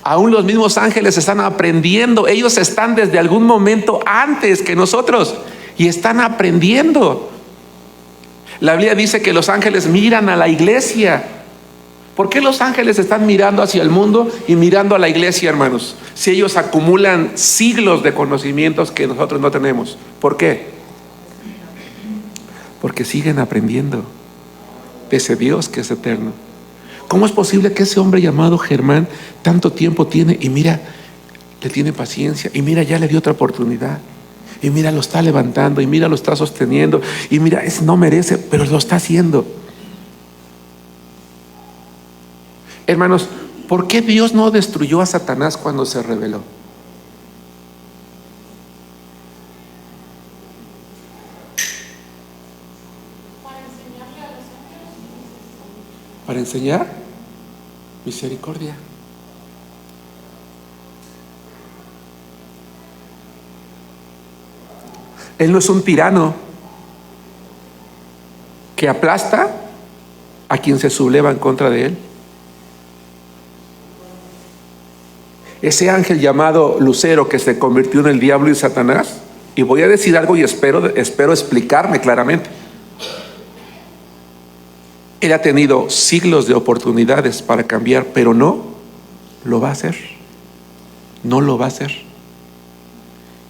Aún los mismos ángeles están aprendiendo. Ellos están desde algún momento antes que nosotros y están aprendiendo. La Biblia dice que los ángeles miran a la iglesia. ¿Por qué los ángeles están mirando hacia el mundo y mirando a la iglesia, hermanos? Si ellos acumulan siglos de conocimientos que nosotros no tenemos. ¿Por qué? Porque siguen aprendiendo de ese Dios que es eterno. ¿Cómo es posible que ese hombre llamado Germán tanto tiempo tiene y mira, le tiene paciencia y mira, ya le dio otra oportunidad? Y mira, lo está levantando y mira, lo está sosteniendo y mira, no merece, pero lo está haciendo. Hermanos, ¿por qué Dios no destruyó a Satanás cuando se rebeló? Para enseñarle a los ángeles. Para enseñar misericordia. Él no es un tirano que aplasta a quien se subleva en contra de él. Ese ángel llamado Lucero que se convirtió en el diablo y Satanás, y voy a decir algo y espero explicarme claramente. Él ha tenido siglos de oportunidades para cambiar, pero no lo va a hacer. No lo va a hacer.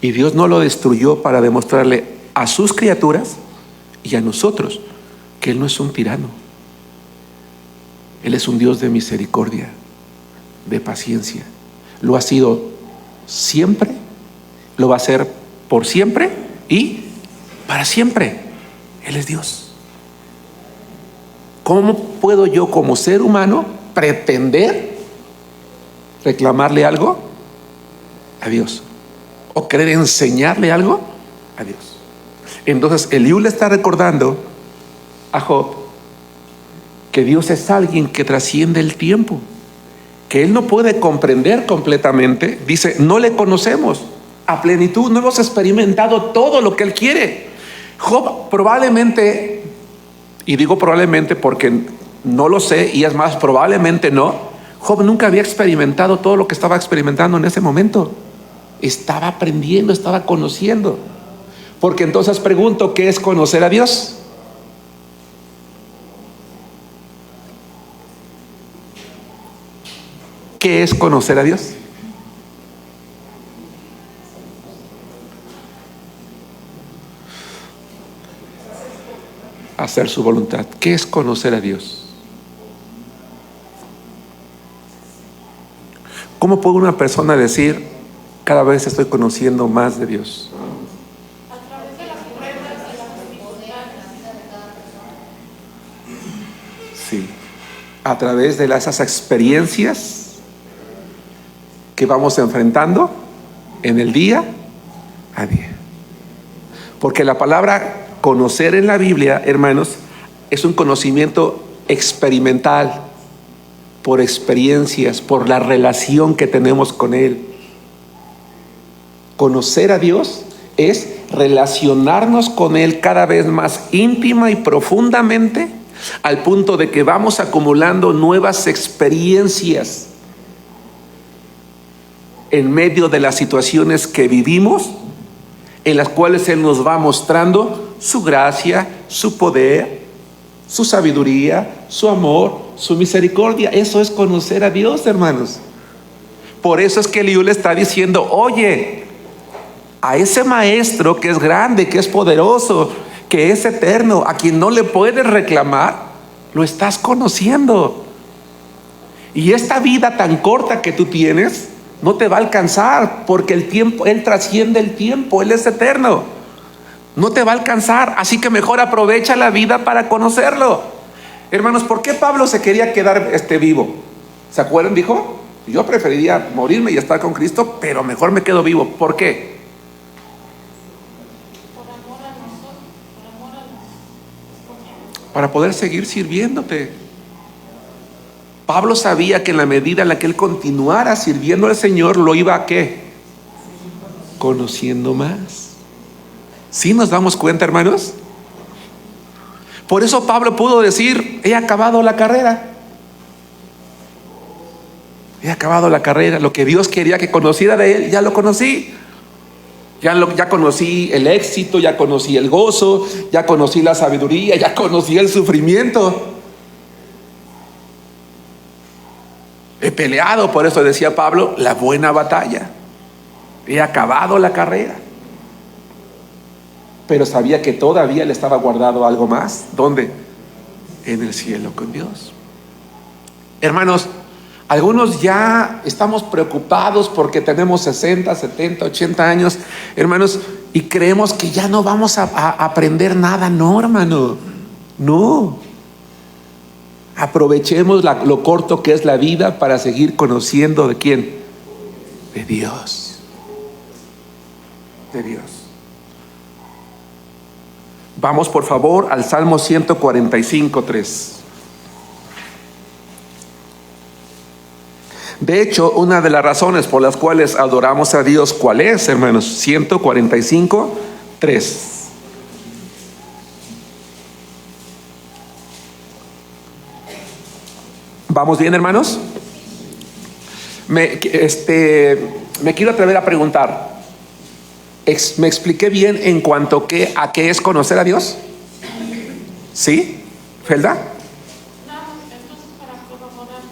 Y Dios no lo destruyó para demostrarle a sus criaturas y a nosotros que Él no es un tirano. Él es un Dios de misericordia, de paciencia. Lo ha sido siempre, lo va a ser por siempre y para siempre. Él es Dios. ¿Cómo puedo yo como ser humano pretender reclamarle algo a Dios? ¿O querer enseñarle algo a Dios? Entonces Eliú le está recordando a Job que Dios es alguien que trasciende el tiempo, que él no puede comprender completamente. Dice, no le conocemos a plenitud, no hemos experimentado todo lo que él quiere. Job probablemente, y digo probablemente porque no lo sé, y es más, probablemente no, Job nunca había experimentado todo lo que estaba experimentando en ese momento. Estaba aprendiendo, estaba conociendo. Porque entonces pregunto, ¿qué es conocer a Dios? ¿Qué es conocer a Dios? Hacer su voluntad. ¿Qué es conocer a Dios? ¿Cómo puede una persona decir, cada vez estoy conociendo más de Dios? A través de las pruebas, de las dificultades. Sí, a través de esas experiencias que vamos enfrentando en el día a día. Porque la palabra conocer en la Biblia, hermanos, es un conocimiento experimental, por experiencias, por la relación que tenemos con Él. Conocer a Dios es relacionarnos con Él cada vez más íntima y profundamente, al punto de que vamos acumulando nuevas experiencias en medio de las situaciones que vivimos, en las cuales Él nos va mostrando su gracia, su poder, su sabiduría, su amor, su misericordia. Eso es conocer a Dios, hermanos. Por eso es que Eliú le está diciendo, oye, a ese maestro que es grande, que es poderoso, que es eterno, a quien no le puedes reclamar, lo estás conociendo. Y esta vida tan corta que tú tienes no te va a alcanzar, porque el tiempo, Él trasciende el tiempo, Él es eterno. No te va a alcanzar, así que mejor aprovecha la vida para conocerlo. Hermanos, ¿por qué Pablo se quería quedar vivo? ¿Se acuerdan? Dijo, yo preferiría morirme y estar con Cristo, pero mejor me quedo vivo. ¿Por qué? Por amor a nosotros, por amor a los escogidos. Para poder seguir sirviéndote. Pablo sabía que en la medida en la que él continuara sirviendo al Señor, lo iba a ¿qué? Conociendo más. ¿Sí nos damos cuenta, hermanos? Por eso Pablo pudo decir: he acabado la carrera. He acabado la carrera. Lo que Dios quería que conociera de él, ya lo conocí. Ya conocí el éxito, ya conocí el gozo, ya conocí la sabiduría, ya conocí el sufrimiento. He peleado, por eso decía Pablo, la buena batalla. He acabado la carrera. Pero sabía que todavía le estaba guardado algo más. ¿Dónde? En el cielo con Dios. Hermanos, algunos ya estamos preocupados porque tenemos 60, 70, 80 años, hermanos, y creemos que ya no vamos a aprender nada. No, hermano, no. Aprovechemos lo corto que es la vida para seguir conociendo ¿de quién? De Dios. De Dios. Vamos por favor al Salmo 145, 3. De hecho, una de las razones por las cuales adoramos a Dios, ¿cuál es, hermanos? 145, 3. ¿Vamos bien, hermanos? Me quiero atrever a preguntar. ¿Me expliqué bien en cuanto a qué es conocer a Dios? ¿Sí? ¿Felda? No, entonces para corroborar,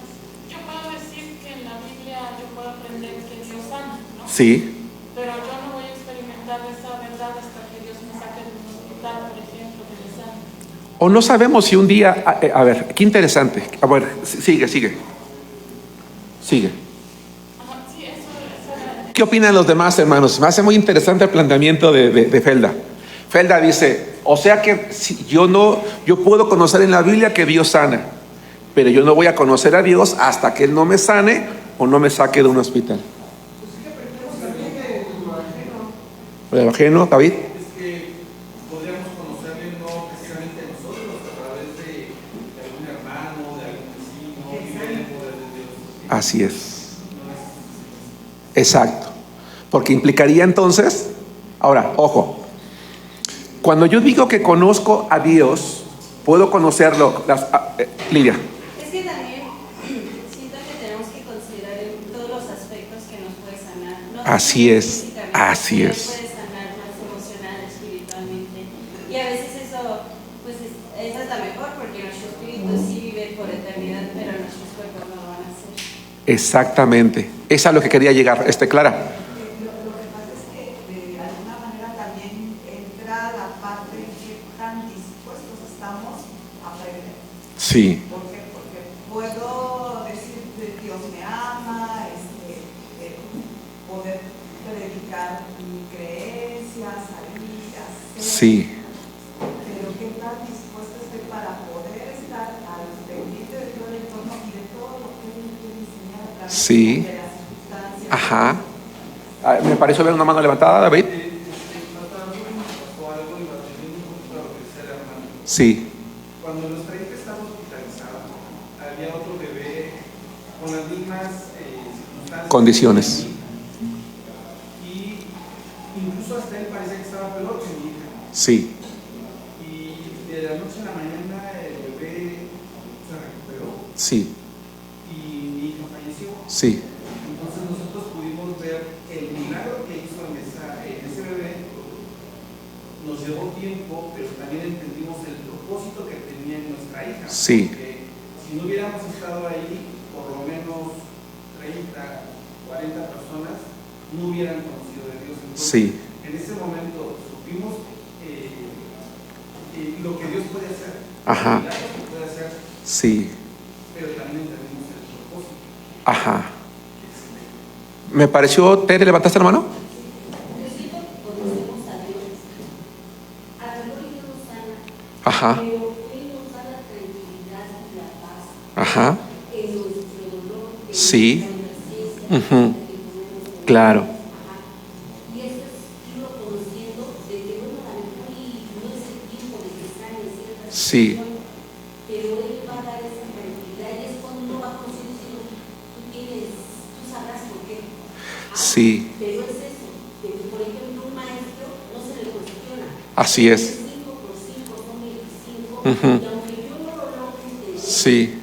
yo puedo decir que en la Biblia yo puedo aprender que Dios sana, ¿no? Sí. Pero yo no voy a experimentar esa verdad hasta que Dios me saque de un hospital, por ejemplo, que me sane. O no sabemos si un día, a ver, qué interesante. A ver, sigue. Ajá, sí, eso era. ¿Qué opinan los demás, hermanos? Me hace muy interesante el planteamiento de Felda. Felda dice, o sea que si yo puedo conocer en la Biblia que Dios sana, pero yo no voy a conocer a Dios hasta que Él no me sane o no me saque de un hospital. ¿Lo ajeno, David? Es que podríamos conocerle no precisamente nosotros, a través de algún hermano, de algún vecino, y ver el poder de Dios. Así es. Exacto. Porque implicaría entonces, ahora, ojo, cuando yo digo que conozco a Dios, puedo conocerlo. Lidia. Es que también siento que tenemos que considerar todos los aspectos que nos puede sanar. No Así es, físicamente, así pero es. puede sanar más emocional, espiritualmente. Y a veces eso, pues esa es la mejor, porque nuestro espíritu sí vive por eternidad, pero nuestros cuerpos no lo van a hacer. Exactamente. Es a lo que quería llegar. Clara. Lo que pasa es que de alguna manera también entra la parte en que tan dispuestos estamos a aprender. Sí. ¿Por qué? Porque puedo decir que Dios me ama, poder predicar mi creencia, salir, hacer. Sí. Pero qué tan dispuesto estoy para poder estar al pendiente de todo el entorno y de todo lo que Él me quiere enseñar a través Sí. de las circunstancias. Ajá. Me pareció ver una mano levantada, David. Sí. Cuando nuestra hija estaba hospitalizada, había otro bebé con las mismas circunstancias. Condiciones. Y incluso hasta él parecía que estaba peor que mi hija. Sí. Y de la noche a la mañana el bebé se recuperó Sí. y mi hija falleció. Sí. Entonces nosotros pudimos ver el milagro que hizo en ese bebé. Nos llevó tiempo, pero también entendimos el propósito que tenía en nuestra hija. Sí. Porque si no hubiéramos estado ahí, por lo menos 30, 40 personas no hubieran conocido de Dios. Entonces, Sí. en ese momento supimos lo que Dios puede hacer, Ajá. el milagro que puede hacer, Sí. pero también entendimos el propósito. Ajá. Me pareció, ¿te levantaste la mano? Yo siento que conocemos a Dios. A lo mejor Dios nos sana, Ajá. pero Él nos da la tranquilidad y la paz Ajá. en nuestro dolor, en Sí. nuestra Ujú. emergencia, que ponemos en Claro. Ajá. Y eso es irlo conociendo de que, bueno, a lo mejor no es el tiempo de que sane cierta Sí. situación, pero Él va a dar esa tranquilidad y es cuando uno va conociendo Así es. 5 por 5 son 25. Ujú. Y aunque yo no lo logre entender, Sí,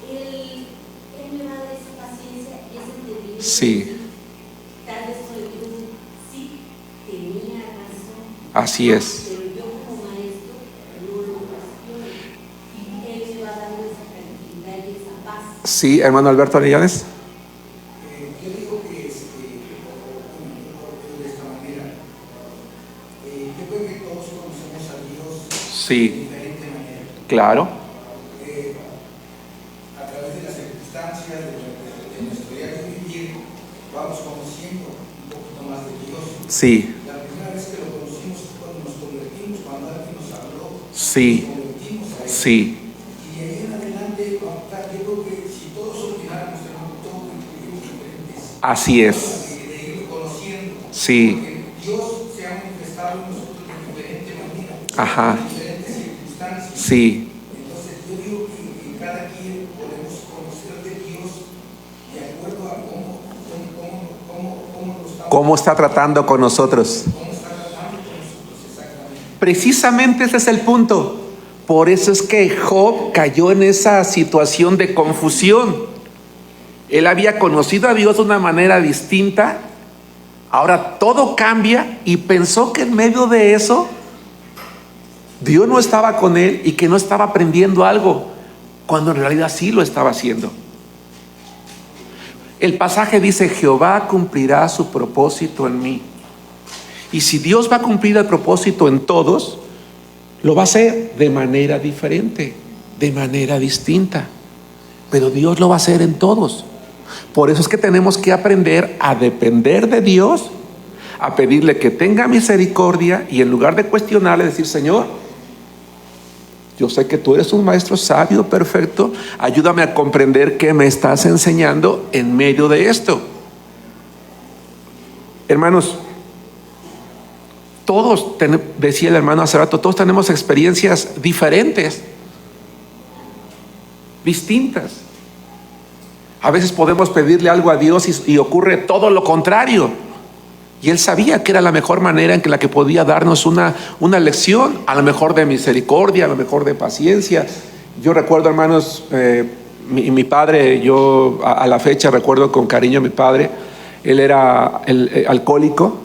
él me va a dar esa paciencia, ese entendimiento. sí, Tal vez soy yo, sí, tenía razón. así es. Pero yo como maestro no lo cuestiono. Y él me va dando esa tranquilidad y esa paz. Sí, hermano Alberto Arellanes. Yo digo que, de esta manera, yo creo que todos conocemos a Dios de Sí, diferente manera. claro. A través de las circunstancias, de nuestro diario vivir, vamos conociendo un poquito más de Dios. Sí, La primera vez que lo conocimos es cuando nos convertimos, cuando alguien nos habló, sí, nos convertimos a Él. sí, Y de ahí en adelante, yo creo que si todos opináramos de todos vivimos diferentes. así es. De ir conociendo. Sí, Porque Dios se ha manifestado en nosotros de diferente manera, ajá, en diferentes circunstancias. sí. Entonces yo digo que cada quien podemos conocer de Dios de acuerdo a cómo lo estamos, ¿Cómo está tratando con nosotros? cómo está tratando con nosotros exactamente. Precisamente ese es el punto. Por eso es que Job cayó en esa situación de confusión. Él había conocido a Dios de una manera distinta. Ahora todo cambia y pensó que en medio de eso Dios no estaba con él y que no estaba aprendiendo algo, cuando en realidad sí lo estaba haciendo. El pasaje dice: Jehová cumplirá su propósito en mí. Y si Dios va a cumplir el propósito en todos, lo va a hacer de manera diferente, de manera distinta. Pero Dios lo va a hacer en todos. Por eso es que tenemos que aprender a depender de Dios, a pedirle que tenga misericordia y en lugar de cuestionarle, decir: Señor, yo sé que tú eres un maestro sabio, perfecto, ayúdame a comprender qué me estás enseñando en medio de esto. Hermanos, todos, decía el hermano hace rato, todos tenemos experiencias diferentes, distintas. A veces podemos pedirle algo a Dios y ocurre todo lo contrario. Y Él sabía que era la mejor manera en la que podía darnos una lección, a lo mejor de misericordia, a lo mejor de paciencia. Yo recuerdo, hermanos, mi padre, yo a la fecha recuerdo con cariño a mi padre. Él era alcohólico.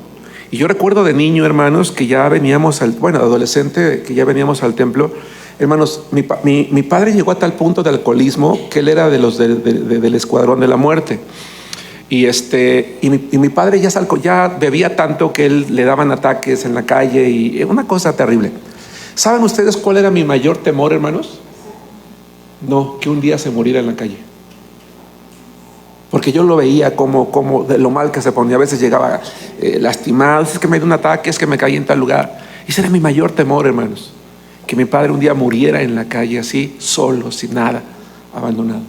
Y yo recuerdo de niño, hermanos, que ya veníamos adolescente, que ya veníamos al templo. Hermanos, mi padre llegó a tal punto de alcoholismo que él era de los del escuadrón de la muerte. Y mi padre ya bebía tanto que él le daban ataques en la calle y una cosa terrible. ¿Saben ustedes cuál era mi mayor temor, hermanos? No, que un día se muriera en la calle. Porque yo lo veía como de lo mal que se ponía. A veces llegaba lastimado, es que me dio un ataque, es que me caí en tal lugar. Ese era mi mayor temor, hermanos. Que mi padre un día muriera en la calle así, solo, sin nada, abandonado.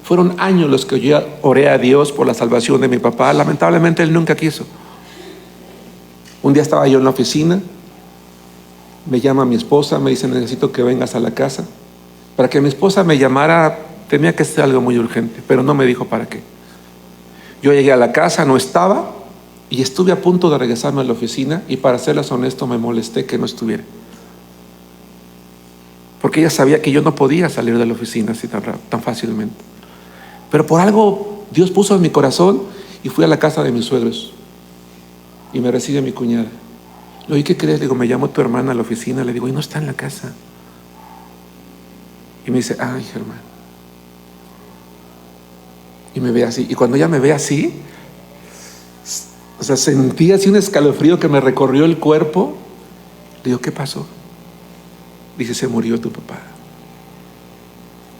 Fueron años los que yo oré a Dios por la salvación de mi papá. Lamentablemente Él nunca quiso. Un día estaba yo en la oficina, me llama mi esposa, me dice: necesito que vengas a la casa. Para que mi esposa me llamara tenía que ser algo muy urgente, pero no me dijo para qué. Yo llegué a la casa, no estaba, y estuve a punto de regresarme a la oficina, y para serles honesto me molesté que no estuviera. Porque ella sabía que yo no podía salir de la oficina así tan fácilmente. Pero por algo Dios puso en mi corazón y fui a la casa de mis suegros y me recibe mi cuñada. Le digo: ¿qué crees? Le digo: me llamó tu hermana a la oficina. Le digo: y no está en la casa. Y me dice: ay, Germán. Y me ve así. Y cuando ella me ve así, o sea, sentí así un escalofrío que me recorrió el cuerpo. Le digo: ¿qué pasó? Dice: se murió tu papá.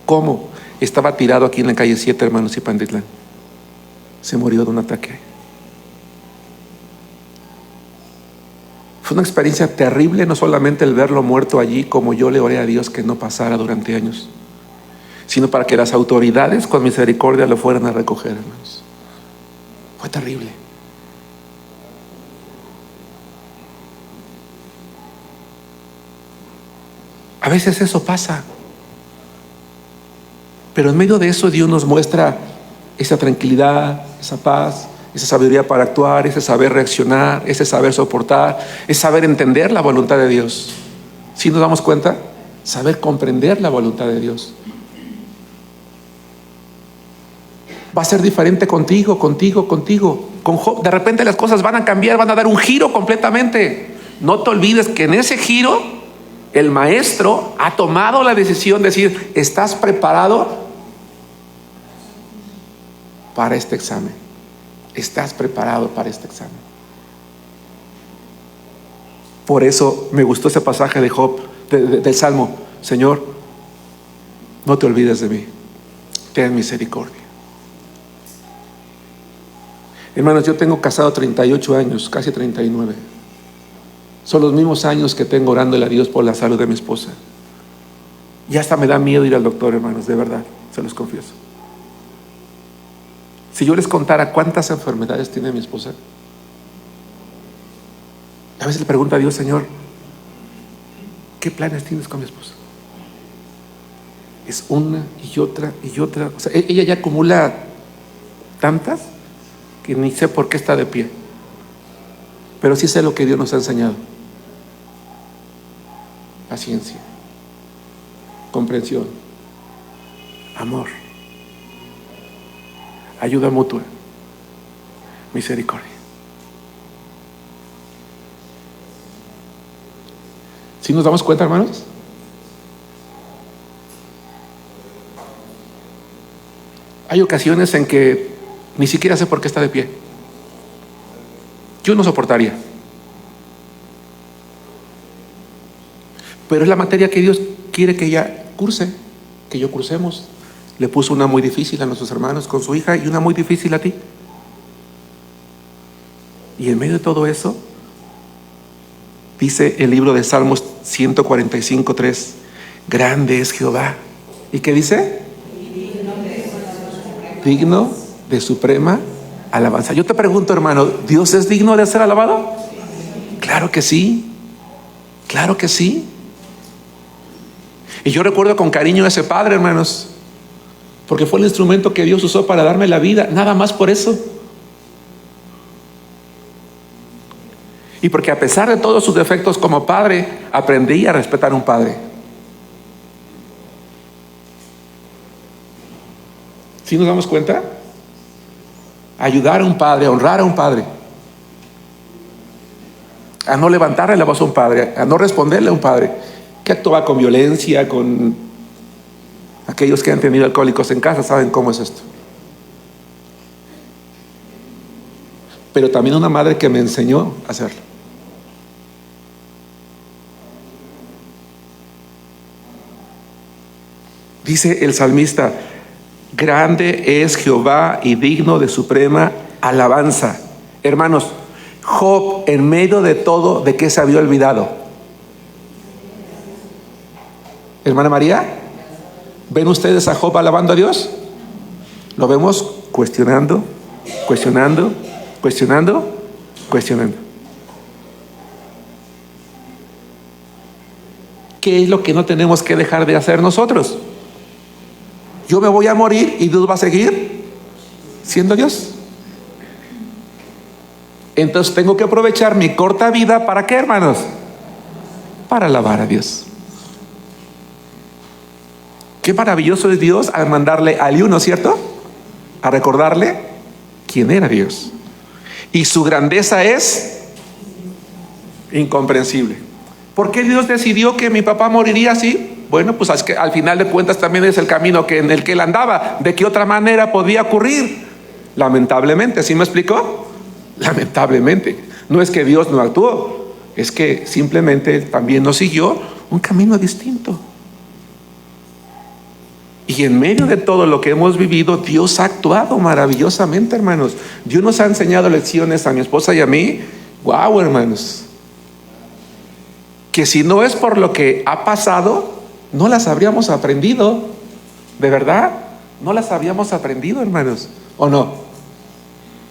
¿Cómo? Estaba tirado aquí en la calle 7, hermanos, y Pantitlán. Se murió de un ataque. Fue una experiencia terrible, no solamente el verlo muerto allí, como yo le oré a Dios que no pasara durante años, sino para que las autoridades con misericordia lo fueran a recoger, hermanos. Fue terrible. A veces eso pasa. Pero en medio de eso Dios nos muestra esa tranquilidad, esa paz, esa sabiduría para actuar, ese saber reaccionar, ese saber soportar, ese saber entender la voluntad de Dios. ¿Sí nos damos cuenta? Saber comprender la voluntad de Dios. Va a ser diferente contigo. Con Job, de repente las cosas van a cambiar, van a dar un giro completamente. No te olvides que en ese giro, el maestro ha tomado la decisión de decir: ¿estás preparado para este examen? ¿Estás preparado para este examen? Por eso me gustó ese pasaje de Job, del Salmo: Señor, no te olvides de mí, ten misericordia. Hermanos, yo tengo casado 38 años, casi 39. Son los mismos años que tengo orándole a Dios por la salud de mi esposa. Y hasta me da miedo ir al doctor, hermanos, de verdad, se los confieso. Si yo les contara cuántas enfermedades tiene mi esposa, a veces le pregunto a Dios: Señor, ¿qué planes tienes con mi esposa? Es una y otra y otra. O sea, ella ya acumula tantas que ni sé por qué está de pie. Pero sí sé lo que Dios nos ha enseñado: paciencia, comprensión, amor, ayuda mutua, misericordia. ¿Sí nos damos cuenta, hermanos? Hay ocasiones en que ni siquiera sé por qué está de pie. Yo no soportaría. Pero es la materia que Dios quiere que ella curse, que yo cursemos. Le puso una muy difícil a nuestros hermanos con su hija y una muy difícil a ti. Y en medio de todo eso, dice el libro de Salmos 145:3, grande es Jehová. ¿Y qué dice? Digno de suprema alabanza. Yo te pregunto, hermano, ¿Dios es digno de ser alabado? Claro que sí. Claro que sí. Y yo recuerdo con cariño a ese padre, hermanos, porque fue el instrumento que Dios usó para darme la vida, nada más por eso. Y porque a pesar de todos sus defectos como padre, aprendí a respetar a un padre. ¿Sí nos damos cuenta? Ayudar a un padre, a honrar a un padre, a no levantarle la voz a un padre, a no responderle a un padre que actúa con violencia, con aquellos que han tenido alcohólicos en casa, saben cómo es esto. Pero también una madre que me enseñó a hacerlo. Dice el salmista: grande es Jehová y digno de suprema alabanza. Hermanos, Job, en medio de todo, ¿de qué se había olvidado? Hermana María, ¿ven ustedes a Job alabando a Dios? Lo vemos cuestionando. ¿Qué es lo que no tenemos que dejar de hacer nosotros? Yo me voy a morir y Dios va a seguir siendo Dios. Entonces tengo que aprovechar mi corta vida. ¿Para qué, hermanos? Para alabar a Dios. Qué maravilloso es Dios al mandarle al uno, ¿cierto? A recordarle quién era Dios. Y su grandeza es incomprensible. ¿Por qué Dios decidió que mi papá moriría así? Bueno, pues es que al final de cuentas también es el camino en el que él andaba. ¿De qué otra manera podía ocurrir? Lamentablemente, ¿sí me explicó? Lamentablemente. No es que Dios no actuó, es que simplemente también nos siguió un camino distinto. Y en medio de todo lo que hemos vivido, Dios ha actuado maravillosamente, hermanos. Dios nos ha enseñado lecciones a mi esposa y a mí. ¡Wow, hermanos! Que si no es por lo que ha pasado, no las habríamos aprendido. ¿De verdad? No las habríamos aprendido, hermanos. ¿O no?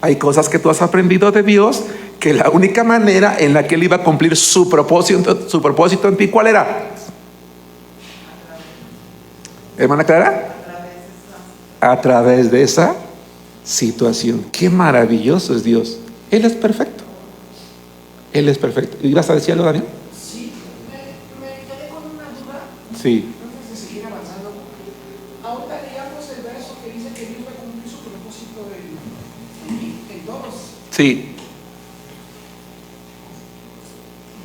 Hay cosas que tú has aprendido de Dios, que la única manera en la que Él iba a cumplir su propósito en ti, ¿cuál era? Hermana Clara, a través de esa situación. Qué maravilloso es Dios. Él es perfecto. Él es perfecto. ¿Y vas a decir algo, Daniel? Sí, me quedé con una duda Sí. antes de seguir avanzando. Ahorita leíamos el verso que dice que Dios va a cumplir su propósito en todos. Sí.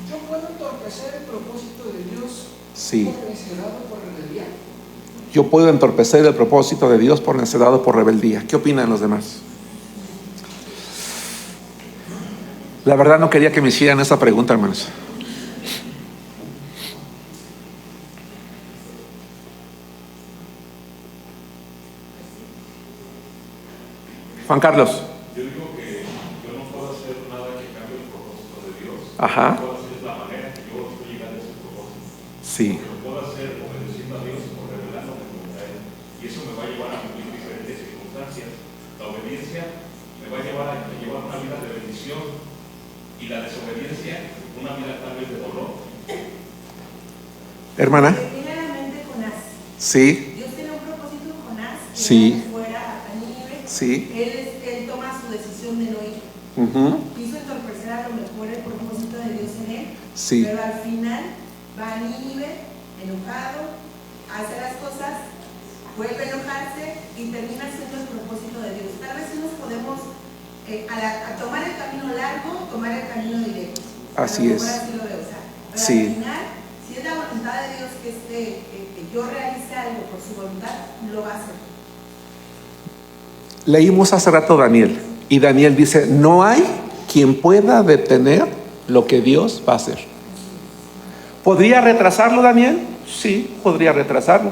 Yo puedo entorpecer el propósito de Dios Sí. por necedad o por rebeldía. Yo puedo entorpecer el propósito de Dios por necedad o por rebeldía. ¿Qué opinan los demás? La verdad no quería que me hicieran esa pregunta, hermanos. Juan Carlos. Yo digo que yo no puedo hacer nada que cambie el propósito de Dios. Ajá. Lo que puedo hacer es la manera que yo estoy llegando a ese propósito. Sí. Lo puedo hacer obedeciendo a Dios o revelándome contra Él. Y eso me va a llevar a vivir diferentes circunstancias. La obediencia me va a llevar a una vida de bendición y la desobediencia una vida tal vez de dolor. Hermana. Me viene a la mente Jonás. Sí. Dios tiene un propósito con Jonás, que Sí. fuera a Nínive. Sí. Él toma su decisión de no ir. Quiso entorpecer a lo mejor el propósito de Dios en él, Sí. pero al final va a Nínive enojado, hace las cosas, vuelve a enojarse y termina siendo el propósito de Dios. Tal vez sí nos podemos a tomar el camino largo, tomar el camino directo. Así es. Así lo veo, o sea, pero Sí. al final, si es la voluntad de Dios que yo realice algo por su voluntad, lo va a hacer. Leímos hace rato Daniel. Y Daniel dice, no hay quien pueda detener lo que Dios va a hacer. ¿Podría retrasarlo, Daniel? Sí, podría retrasarlo.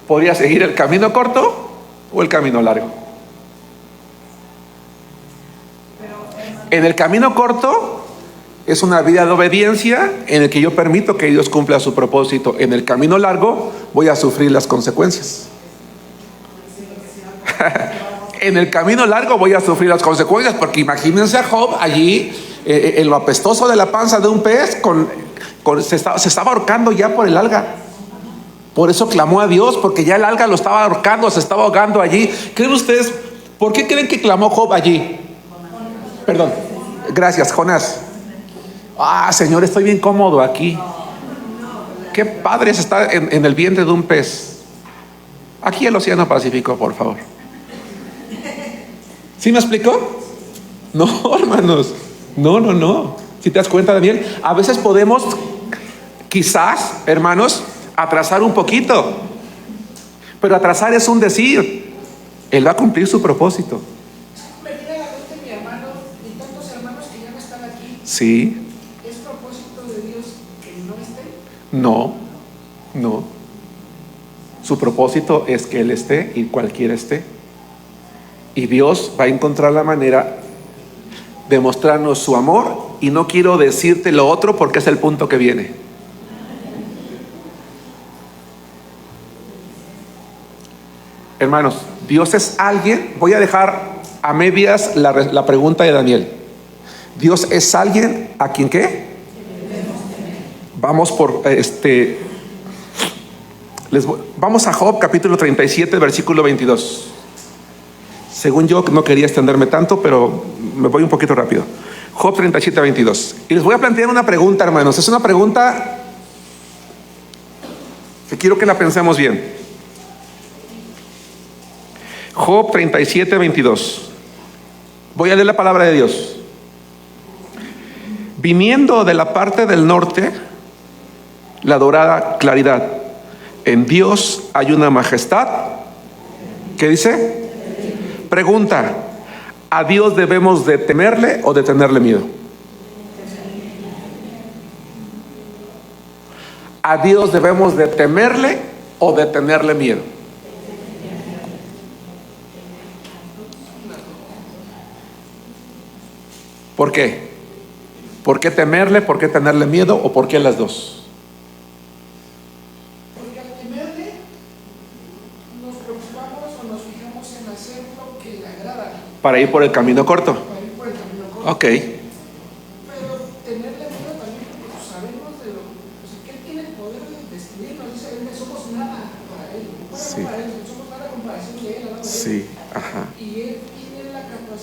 ¿Podría seguir el camino corto o el camino largo? En el camino corto es una vida de obediencia en el que yo permito que Dios cumpla su propósito. En el camino largo voy a sufrir las consecuencias. En el camino largo voy a sufrir las consecuencias, porque imagínense a Job allí, en lo apestoso de la panza de un pez, se estaba ahorcando ya por el alga. Por eso clamó a Dios, porque ya el alga lo estaba ahorcando, se estaba ahogando allí. ¿Creen ustedes? ¿Por qué creen que clamó Job allí? Perdón, gracias, Jonás. Señor, estoy bien cómodo aquí. Qué padre es estar en el vientre de un pez. Aquí el Océano Pacífico, por favor. ¿Sí me explicó? No, hermanos. No. Si te das cuenta, Daniel, a veces podemos, quizás, hermanos, atrasar un poquito. Pero atrasar es un decir. Él va a cumplir su propósito. Me viene a la mente mi hermano y tantos hermanos que ya no están aquí. Sí. ¿Es propósito de Dios que no estén? No. Su propósito es que Él esté y cualquiera esté. Y Dios va a encontrar la manera de mostrarnos su amor. Y no quiero decirte lo otro porque es el punto que viene. Hermanos, Dios es alguien. Voy a dejar a medias la pregunta de Daniel. Dios es alguien a quien ¿qué? Vamos por vamos a Job capítulo 37 versículo 22. Según yo no quería extenderme tanto, pero me voy un poquito rápido. Job 37, 22. Y les voy a plantear una pregunta, hermanos. Es una pregunta que quiero que la pensemos bien. Job 37, 22. Voy a leer la palabra de Dios. Viniendo de la parte del norte, la dorada claridad. En Dios hay una majestad. ¿Qué dice? Pregunta: ¿a Dios debemos de temerle o de tenerle miedo? ¿A Dios debemos de temerle o de tenerle miedo? ¿Por qué? ¿Por qué temerle? ¿Por qué tenerle miedo? ¿O por qué las dos? Porque al temerle nos preocupamos o nos fijamos en hacer lo que le agrada Para ir por el camino corto. para ir por el camino corto. Ok. Pero tenerle miedo también porque sabemos de lo que Él tiene el poder de destruirnos. Dice Él, somos nada para Él. No Sí. para Él, somos nada a comparación de Él, al lado de Él. Sí, ajá. Y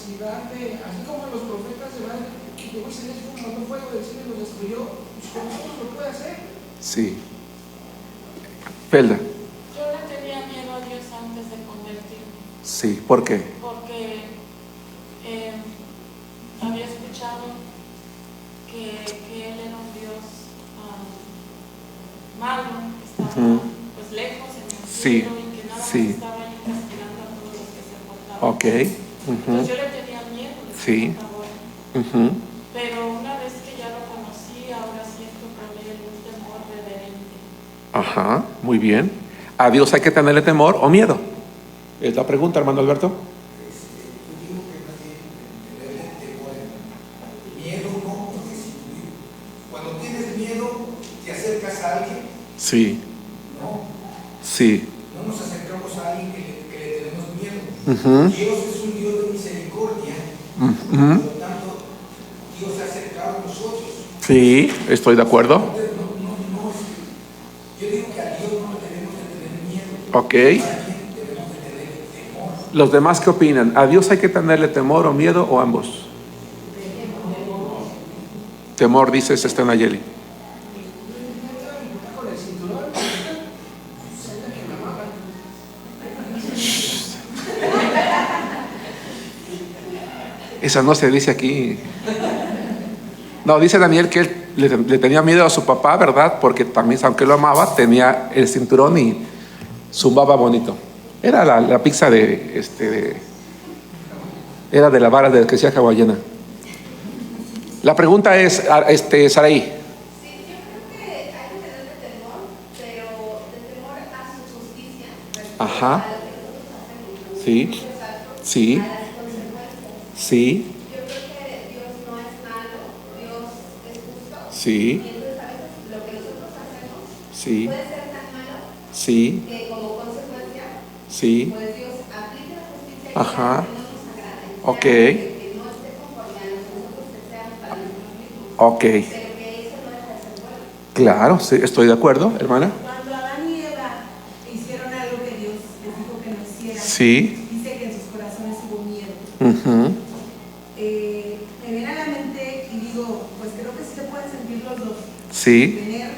capacidad de, así como los profetas de Baal, que llegó Isaías y mandó fuego del cielo y los destruyó, pues con nosotros lo puede hacer. Sí. Felda. Yo le tenía miedo a Dios antes de convertirme, Sí, ¿por qué? porque había escuchado que Él era un Dios malo, que estaba pues lejos en el Sí, cielo y que nada más sí. estaba ahí castigando a todos los que se portaban. Ok. Entonces yo le tenía miedo de Sí. que estaba bueno. Pero una vez que ya lo conocí, ahora siento por él un temor reverente. Ajá, muy bien. ¿A Dios hay que tenerle temor o miedo? Es la pregunta, hermano Alberto. Digo que más bien tenerle temor. Miedo no, porque cuando tienes miedo, te acercas a alguien, Sí, no. sí. No nos acercamos a alguien que le tenemos miedo. Dios es un Dios de misericordia. Por lo tanto, Dios se ha acercado a nosotros. Sí, estoy de acuerdo. Yo digo que a Dios no le debemos de tener miedo. Ok. A alguien debemos de tener temor. ¿Los demás qué opinan? ¿A Dios hay que tenerle temor o miedo o ambos? Temor, dice Nayeli. Con el cinturón, sienta que me amaban. Esa no se dice aquí. No, dice Daniel que él le tenía miedo a su papá, ¿verdad? Porque también, aunque lo amaba, tenía el cinturón y zumbaba bonito. Era la pizza era de la vara de que decía hawaiana. La pregunta es, Saraí. Sí, yo creo que hay que tenerle temor, pero de temor a su justicia, Ajá. a lo que nosotros hacemos, Sí. exacto, Sí. a las consecuencias. Sí. Yo creo que Dios no es malo, Dios es justo, Sí. y entonces a veces lo que nosotros hacemos Sí. puede ser tan malo Sí. que como consecuencia, Sí. pues Dios aplique la justicia y Ajá. que no nos agrade, Ok. que no esté conforme a lo que nosotros deseamos para nosotros mismos, Ok. pero que eso no deja de ser bueno. Claro, sí, estoy de acuerdo, hermana. Cuando Adán y Eva hicieron algo que Dios les dijo que no hicieran, Sí. dice que en sus corazones hubo miedo. Ujú. Me viene a la mente y digo, pues creo que sí se pueden sentir los dos. Sí. Tener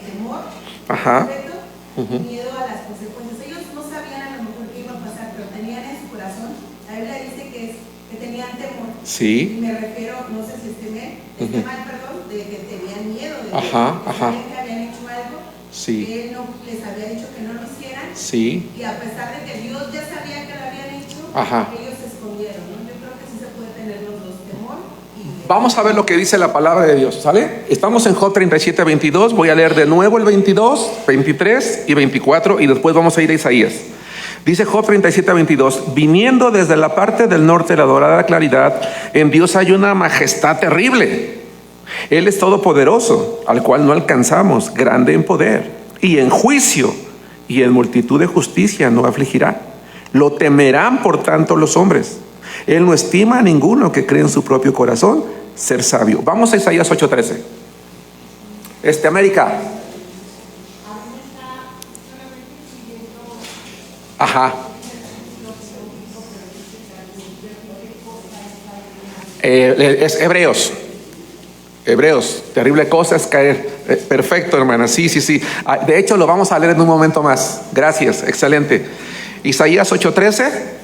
temor, Ajá. respeto, Ujú. y miedo a las consecuencias. Ellos no sabían a lo mejor qué iba a pasar, pero tenían en su corazón, la Biblia dice que tenían temor. Sí. Y me refiero, no sé si mal, perdón, de que tenían miedo de Ajá, Dios, que ajá. sabían que habían hecho algo, Sí. que Él no les había dicho que no lo hicieran, Sí. y a pesar de que Dios ya sabía que lo habían hecho, Ajá. ellos se escondieron, ¿no? Yo creo que sí se puede tener los dos, temor y Vamos a ver lo que dice la palabra de Dios, ¿sale? Estamos en Job 37, 22. Voy a leer de nuevo el 22, 23 y 24 y después vamos a ir a Isaías. Dice Job 37, 22. Viniendo desde la parte del norte de la dorada claridad, en Dios hay una majestad terrible. Él es todopoderoso, al cual no alcanzamos, grande en poder y en juicio y en multitud de justicia no afligirá. Lo temerán por tanto los hombres. Él no estima a ninguno que cree en su propio corazón ser sabio. Vamos a Isaías 8:13. América. Ajá. Es Hebreos. Hebreos, terrible cosa es caer. Perfecto, hermana. Sí. De hecho, lo vamos a leer en un momento más. Gracias, excelente. Isaías 8:13.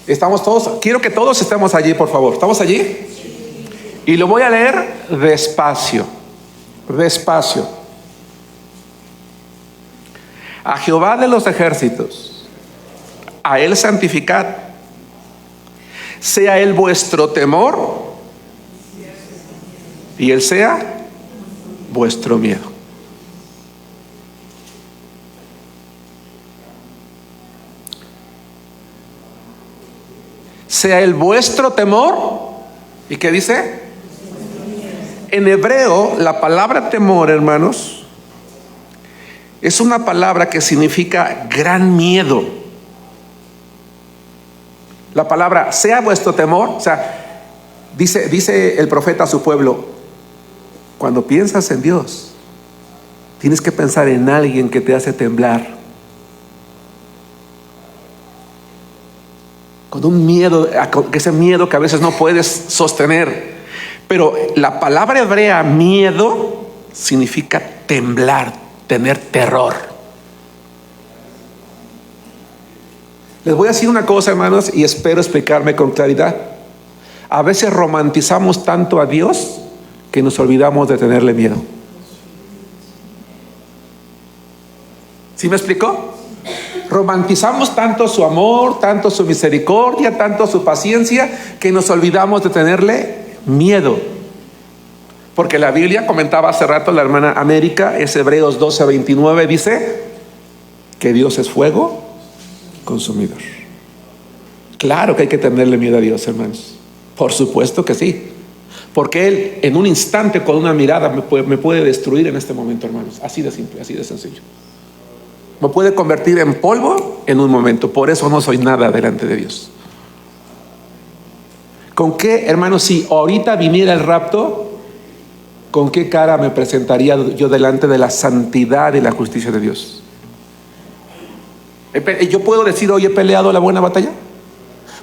¿Estamos todos? Quiero que todos estemos allí, por favor. ¿Estamos allí? Y lo voy a leer despacio. Despacio. A Jehová de los ejércitos, a Él santificad. Sea Él vuestro temor y Él sea vuestro miedo. Sea el vuestro temor. ¿Y qué dice? En hebreo, la palabra temor, hermanos, es una palabra que significa gran miedo. La palabra sea vuestro temor, o sea, dice el profeta a su pueblo, cuando piensas en Dios, tienes que pensar en alguien que te hace temblar. con un miedo, con ese miedo que a veces no puedes sostener. Pero la palabra hebrea miedo significa temblar, tener terror. Les voy a decir una cosa, hermanos, y espero explicarme con claridad. A veces romantizamos tanto a Dios que nos olvidamos de tenerle miedo. ¿Sí me explicó? Romantizamos tanto su amor, tanto su misericordia, tanto su paciencia, que nos olvidamos de tenerle miedo. Porque la Biblia, comentaba hace rato la hermana América, es Hebreos 12:29, dice que Dios es fuego consumidor. Claro que hay que tenerle miedo a Dios, hermanos. Por supuesto que sí. Porque Él en un instante, con una mirada, me puede destruir en este momento, hermanos. Así de simple, así de sencillo. Me puede convertir en polvo en un momento. Por eso no soy nada delante de Dios. ¿Con qué, hermanos, si ahorita viniera el rapto, con qué cara me presentaría yo delante de la santidad y la justicia de Dios? ¿Yo puedo decir hoy he peleado la buena batalla?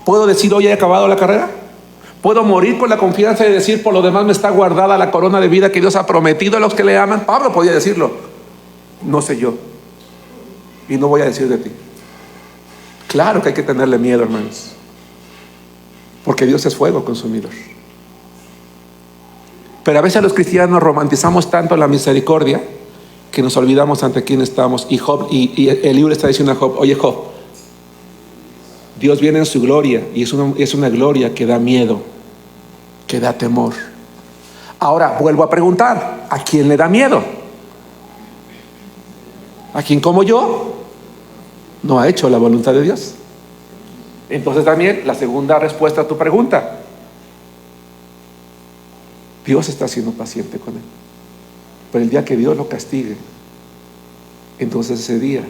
¿Puedo decir hoy he acabado la carrera? ¿Puedo morir con la confianza de decir por lo demás me está guardada la corona de vida que Dios ha prometido a los que le aman? Pablo podía decirlo. No sé yo. Y no voy a decir de ti. Claro que hay que tenerle miedo, hermanos. Porque Dios es fuego consumidor. Pero a veces los cristianos romantizamos tanto la misericordia que nos olvidamos ante quién estamos. Y Job, y el libro está diciendo a Job: oye, Job, Dios viene en su gloria, y es una gloria que da miedo, que da temor. Ahora vuelvo a preguntar: ¿a quién le da miedo? ¿A quien como yo no ha hecho la voluntad de Dios? Entonces también la segunda respuesta a tu pregunta: Dios está siendo paciente con él. Pero el día que Dios lo castigue, entonces ese día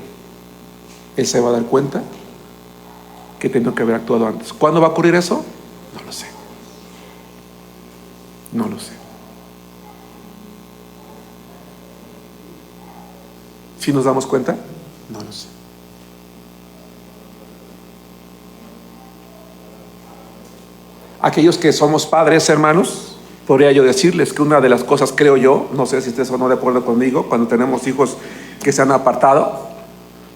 él se va a dar cuenta que tenía que haber actuado antes. ¿Cuándo va a ocurrir eso? No lo sé. No lo sé. ¿Sí nos damos cuenta? No lo sé. Aquellos que somos padres, hermanos, podría yo decirles que una de las cosas, creo yo, no sé si ustedes son de acuerdo conmigo, cuando tenemos hijos que se han apartado,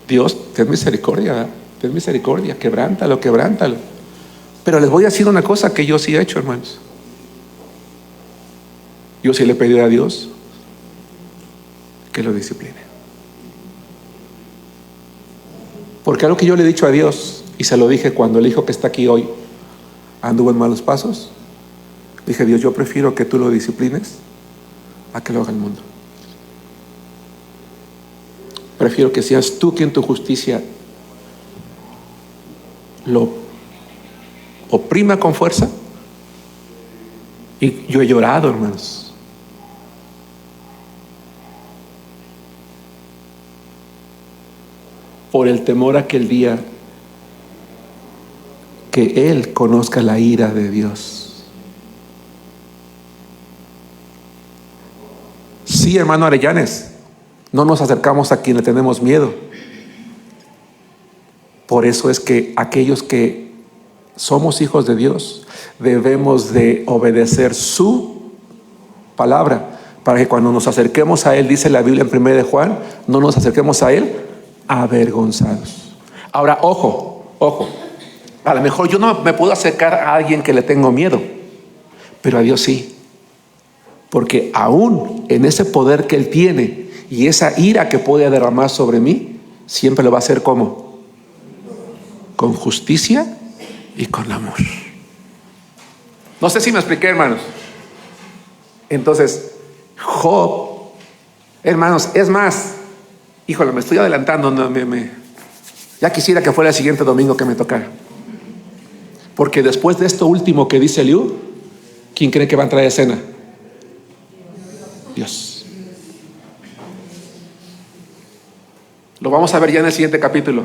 Dios, ten misericordia, quebrántalo. Pero les voy a decir una cosa que yo sí he hecho, hermanos. Yo sí le he pedido a Dios que lo discipline. Porque algo que yo le he dicho a Dios, y se lo dije cuando el hijo que está aquí hoy anduvo en malos pasos, dije: Dios, yo prefiero que tú lo disciplines a que lo haga el mundo. Prefiero que seas tú quien tu justicia lo oprima con fuerza. Y yo he llorado, hermanos. Por el temor a aquel día que él conozca la ira de Dios. Sí, hermano Arellanes, no nos acercamos a quien le tenemos miedo. Por eso es que aquellos que somos hijos de Dios debemos de obedecer su palabra, para que cuando nos acerquemos a Él, dice la Biblia en 1 de Juan, no nos acerquemos a Él avergonzados. Ahora, ojo, a lo mejor yo no me puedo acercar a alguien que le tengo miedo, pero a Dios sí. Porque aún en ese poder que Él tiene y esa ira que puede derramar sobre mí, siempre lo va a hacer ¿cómo? Con justicia y con amor. No sé si me expliqué, hermanos. Entonces, Job, hermanos, es más, híjole, me estoy adelantando, ya quisiera que fuera el siguiente domingo que me tocara. Porque después de esto último que dice Eliú, ¿quién cree que va a entrar a escena? Dios. Lo vamos a ver ya en el siguiente capítulo.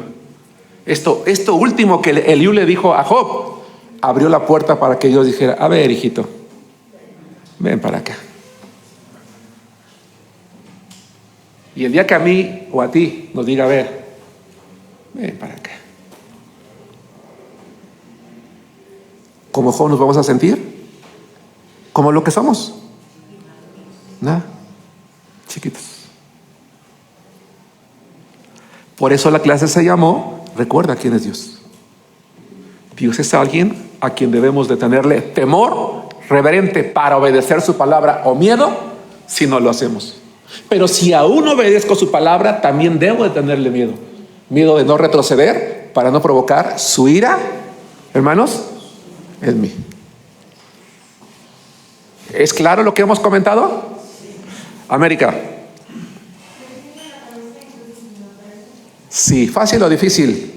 Esto último que Eliú le dijo a Job, abrió la puerta para que Dios dijera: a ver, hijito, ven para acá. Y el día que a mí o a ti nos diga: a ver, ven para acá. ¿Como Job nos vamos a sentir? ¿Como lo que somos? Nada, chiquitos. Por eso la clase se llamó Recuerda quién es Dios. Dios es alguien a quien debemos de tenerle temor reverente para obedecer su palabra, o miedo si no lo hacemos. Pero si aún obedezco su palabra, también debo de tenerle miedo. Miedo de no retroceder para no provocar su ira, hermanos, en mí. ¿Es claro lo que hemos comentado? América. Sí, fácil o difícil.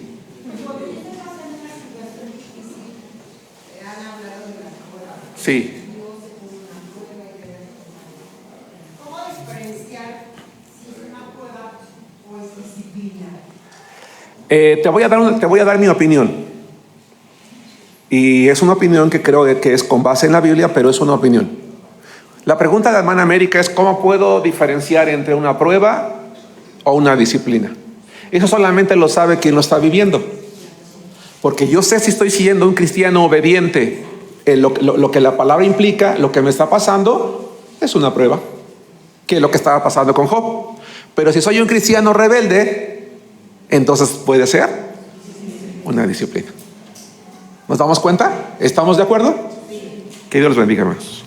Sí. ¿Cómo diferenciar si es una prueba o es disciplina? Te voy a dar mi opinión. Y es una opinión que creo que es con base en la Biblia, pero es una opinión. La pregunta de la hermana América es: ¿cómo puedo diferenciar entre una prueba o una disciplina? Eso solamente lo sabe quien lo está viviendo. Porque yo sé si estoy siendo un cristiano obediente. Lo que la palabra implica, lo que me está pasando, es una prueba, que es lo que estaba pasando con Job. Pero si soy un cristiano rebelde, entonces puede ser una disciplina. ¿Nos damos cuenta? ¿Estamos de acuerdo? Que Dios los bendiga, hermanos.